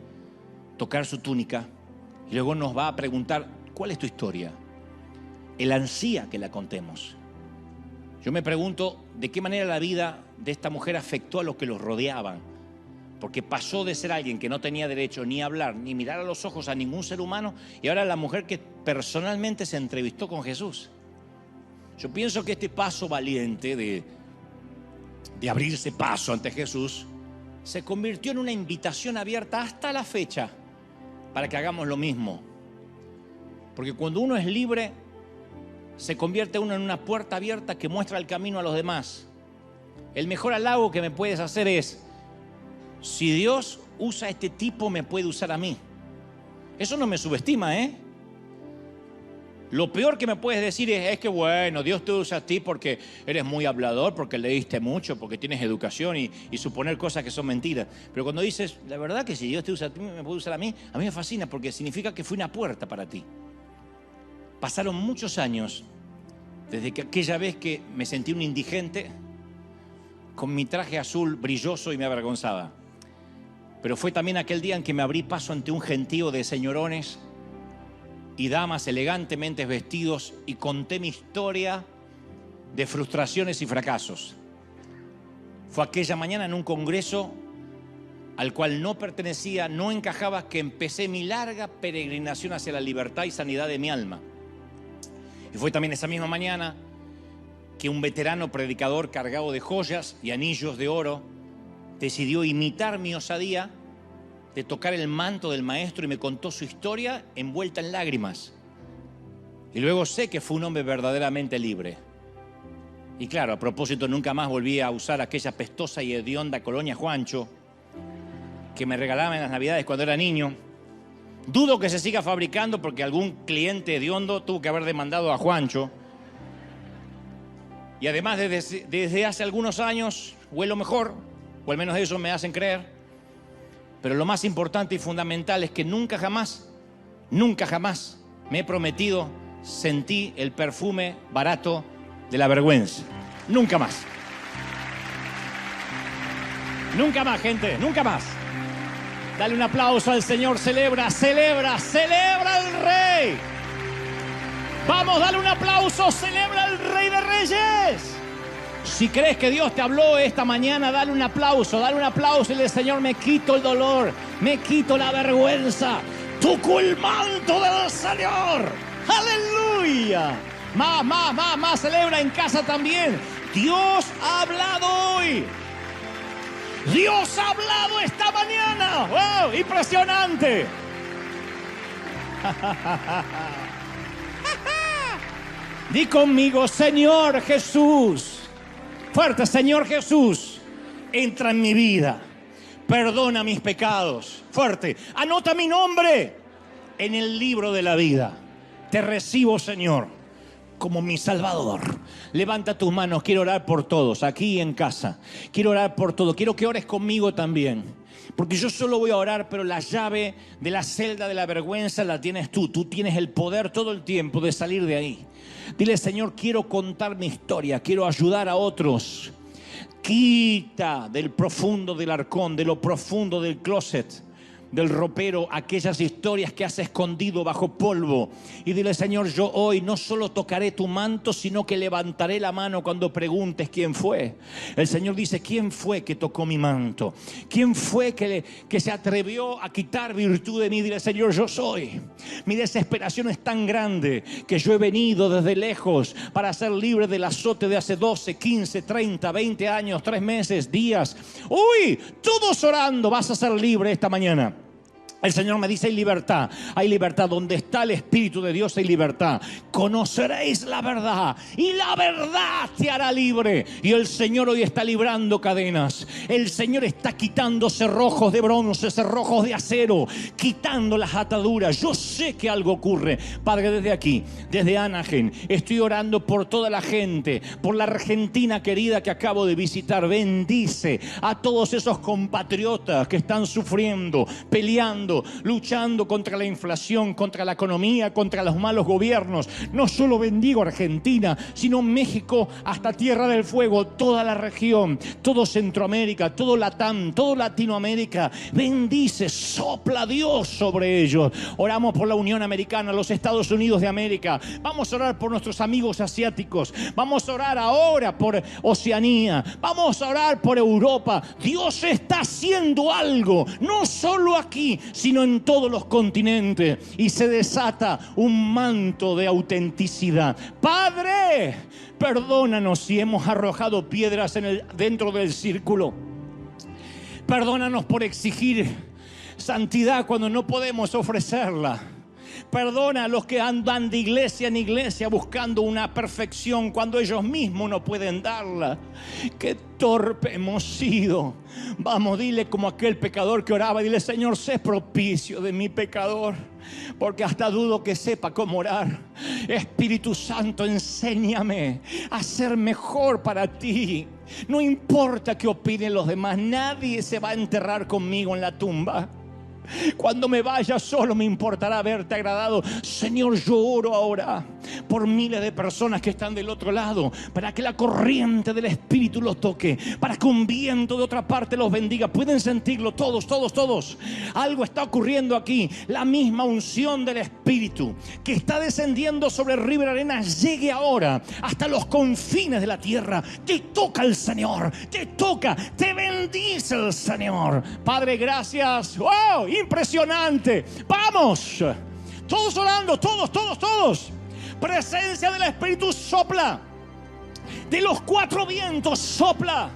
tocar su túnica, y luego nos va a preguntar, ¿cuál es tu historia? Él ansía que la contemos. Yo me pregunto de qué manera la vida de esta mujer afectó a los que los rodeaban, porque pasó de ser alguien que no tenía derecho ni a hablar, ni mirar a los ojos a ningún ser humano, y ahora la mujer que personalmente se entrevistó con Jesús. Yo pienso que este paso valiente de abrirse paso ante Jesús se convirtió en una invitación abierta hasta la fecha para que hagamos lo mismo. Porque cuando uno es libre, se convierte uno en una puerta abierta que muestra el camino a los demás. El mejor halago que me puedes hacer es, si Dios usa a este tipo, me puede usar a mí. Eso no me subestima, ¿eh? Lo peor que me puedes decir es que bueno, Dios te usa a ti porque eres muy hablador, porque leíste mucho, porque tienes educación y suponer cosas que son mentiras. Pero cuando dices, la verdad que si Dios te usa a ti, me puede usar a mí me fascina porque significa que fue una puerta para ti. Pasaron muchos años desde que aquella vez que me sentí un indigente con mi traje azul brilloso y me avergonzaba. Pero fue también aquel día en que me abrí paso ante un gentío de señorones y damas elegantemente vestidos y conté mi historia de frustraciones y fracasos. Fue aquella mañana en un congreso al cual no pertenecía, no encajaba, que empecé mi larga peregrinación hacia la libertad y sanidad de mi alma. Y fue también esa misma mañana que un veterano predicador cargado de joyas y anillos de oro decidió imitar mi osadía de tocar el manto del maestro y me contó su historia envuelta en lágrimas. Y luego sé que fue un hombre verdaderamente libre. Y claro, a propósito, nunca más volví a usar aquella pestosa y hedionda colonia Juancho que me regalaban en las Navidades cuando era niño. Dudo que se siga fabricando porque algún cliente hediondo tuvo que haber demandado a Juancho. Y además desde hace algunos años huelo mejor, o al menos eso me hacen creer. Pero lo más importante y fundamental es que nunca jamás me he prometido sentí el perfume barato de la vergüenza. Nunca más. Nunca más, gente, nunca más. Dale un aplauso al Señor. Celebra, celebra, celebra al Rey. Vamos, dale un aplauso. Celebra al Rey de Reyes. Si crees que Dios te habló esta mañana, dale un aplauso. Dale un aplauso y dile: Señor, me quito el dolor, me quito la vergüenza. Toco el manto del Señor. ¡Aleluya! Más, celebra en casa también. Dios ha hablado hoy. Dios ha hablado esta mañana. ¡Wow! ¡Impresionante! Di conmigo: Señor Jesús. Fuerte: Señor Jesús, entra en mi vida. Perdona mis pecados. Fuerte: anota mi nombre en el libro de la vida. Te recibo, Señor, como mi Salvador. Levanta tus manos. Quiero orar por todos, aquí y en casa. Quiero orar por todos. Quiero que ores conmigo también, porque yo solo voy a orar, pero la llave de la celda de la vergüenza la tienes tú. Tú tienes el poder todo el tiempo de salir de ahí. Dile: Señor, quiero contar mi historia, quiero ayudar a otros. Quita del profundo del arcón, de lo profundo del closet, del ropero, aquellas historias que has escondido bajo polvo. Y dile: Señor, yo hoy no solo tocaré tu manto, sino que levantaré la mano cuando preguntes quién fue. El Señor dice: ¿quién fue que tocó mi manto? ¿Quién fue que se atrevió a quitar virtud de mí? Dile: Señor, yo soy. Mi desesperación es tan grande que yo he venido desde lejos para ser libre del azote de hace 12, 15, 30, 20 años, 3 meses, días. Uy, todos orando. Vas a ser libre esta mañana. El Señor me dice: hay libertad. Hay libertad. Donde está el Espíritu de Dios hay libertad. Conoceréis la verdad y la verdad te hará libre. Y el Señor hoy está librando cadenas. El Señor está quitando cerrojos de bronce, cerrojos de acero, quitando las ataduras. Yo sé que algo ocurre. Padre, desde aquí, desde Anaheim, estoy orando por toda la gente, por la Argentina querida que acabo de visitar. Bendice a todos esos compatriotas que están sufriendo, peleando, luchando contra la inflación, contra la economía, contra los malos gobiernos. No solo bendigo a Argentina, sino México hasta Tierra del Fuego, toda la región, todo Centroamérica, todo Latam, todo Latinoamérica. Bendice, sopla Dios sobre ellos. Oramos por la Unión Americana, los Estados Unidos de América. Vamos a orar por nuestros amigos asiáticos. Vamos a orar ahora por Oceanía. Vamos a orar por Europa. Dios está haciendo algo, no solo aquí, sino en todos los continentes, y se desata un manto de autenticidad. Padre, perdónanos si hemos arrojado piedras dentro del círculo. Perdónanos por exigir santidad cuando no podemos ofrecerla. Perdona a los que andan de iglesia en iglesia buscando una perfección cuando ellos mismos no pueden darla. Qué torpe hemos sido. Vamos, dile como aquel pecador que oraba, dile: Señor, sé propicio de mi pecador, porque hasta dudo que sepa cómo orar. Espíritu Santo, enséñame a ser mejor para ti. No importa qué opinen los demás, nadie se va a enterrar conmigo en la tumba. Cuando me vaya solo me importará haberte agradado. Señor, yo oro ahora por miles de personas que están del otro lado, para que la corriente del Espíritu los toque, para que un viento de otra parte los bendiga. Pueden sentirlo todos, todos, todos. Algo está ocurriendo aquí. La misma unción del Espíritu que está descendiendo sobre River Arenas llegue ahora hasta los confines de la tierra. Te toca el Señor, te toca, te bendice el Señor. Padre, gracias. ¡Wow! Impresionante. Vamos, todos orando, todos. Presencia del Espíritu sopla. De los 4 vientos sopla.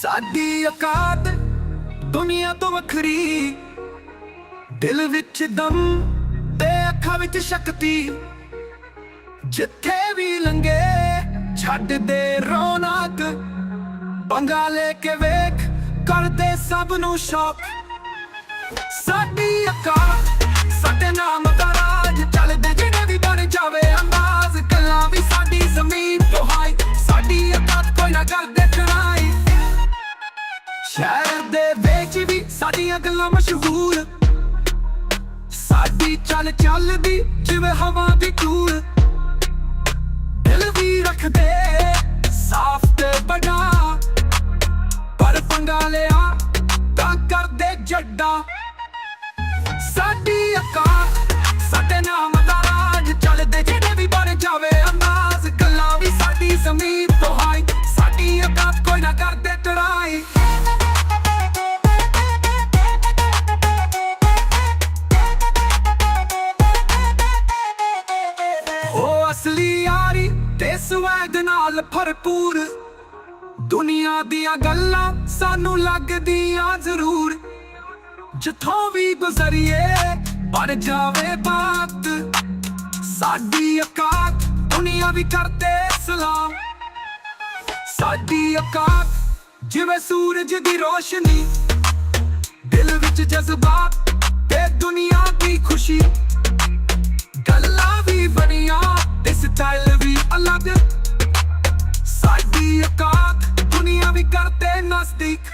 ਸਾਡੀ ਔਕਾਤ ਦੁਨੀਆ ਤੋਂ ਵੱਖਰੀ, ਦਿਲ ਵਿੱਚ ਦਮ ਤੇ ਅੱਖਾਂ ਵਿੱਚ ਸ਼ਕਤੀ। ਜਿੱਥੇ ਵੀ ਲੰਘੇ ਛੱਡ ਦੇ ਰੌਣਕ, ਪੰਗਾ ਲੈ ਕੇ ਵੇਖ ਕਰਦੇ ਸਭ ਨੂੰ ਸ਼ੌਕ। ਸਾਡੀ ਔਕਾਤ ਸਾਡੇ ਨਾਮ ਦਾ ਰਾਜ, ਚੱਲਦੇ ਜਿਹੜੇ ਵੀ ਬਣ ਜਾਵੇ ਅੰਦਾਜ਼। ਗੱਲਾਂ ਵੀ ਸਾਡੀ ਜ਼ਮੀਨ ਤੋਂ ਹਾਈ, ਸਾਡੀ ਔਕਾਤ ਕੋਈ ਨਾ ਕਰਦੇ ਟਰਾਈ। ਸ਼ਹਿਰ ਦੇ ਵਿੱਚ ਵੀ ਸਾਡੀਆਂ ਗੱਲਾਂ ਮਸ਼ਹੂਰ, ਸਾਡੀ ਚੱਲ ਚੱਲਦੀ ਜਿਵੇਂ ਹਵਾ ਦੀ ਧੂੜ। ਦਿਲ ਵੀ ਰੱਖਦੇ ਸਾਫ਼ ਤੇ ਵੱਡਾ, ਪਰ ਪੰਗਾ ਲਿਆ ਤਾਂ ਕਰਦੇ ਜੱਡਾ। ਸਾਡੀ ਔਕਾਤ ਸਾਡੇ ਨਾਮ ਦਾ ਰਾਜ, ਚੱਲਦੇ ਜਿਹੜੇ ਵੀ ਬਣ ਜਾਵੇ ਅੰਦਾਜ਼। ਗੱਲਾਂ ਵੀ ਸਾਡੀ ਜ਼ਮੀਨ ਤੋਂ ਹਾਈ, ਸਾਡੀ ਔਕਾਤ ਕੋਈ ਨਾ ਕਰਦੇ ਟਰਾਈ। ਉਹ ਅਸਲੀ ਯਾਰੀ ਤੇ ਸਵੈਗ ਨਾਲ ਭਰਪੂਰ, ਦੁਨੀਆ ਦੀਆਂ ਗੱਲਾਂ ਸਾਨੂੰ ਲੱਗਦੀਆਂ ਜ਼ਰੂਰ। ਜਿੱਥੋਂ ਵੀ ਗੁਜ਼ਰੀਏ ਬਣ ਜਾਵੇ ਬਾਤ, ਸਾਡੀ ਔਕਾਤ ਦੁਨੀਆ ਵੀ ਕਰਦੇ ਸਲਾਮ। ਸਾਡੀ ਔਕਾਤ ਜਿਵੇਂ ਸੂਰਜ ਦੀ ਰੋਸ਼ਨੀ, ਦਿਲ ਵਿੱਚ ਜਜ਼ਬਾਤ ਤੇ ਦੁਨੀਆ ਦੀ ਖੁਸ਼ੀ। ਗੱਲਾਂ ਵੀ ਬਣੀਆਂ ਤੇ ਸਟਾਈਲ ਵੀ ਅਲੱਗ, ਸਾਡੀ ਔਕਾਤ ਦੁਨੀਆ ਵੀ ਕਰਦੇ ਨਜ਼ਦੀਕ।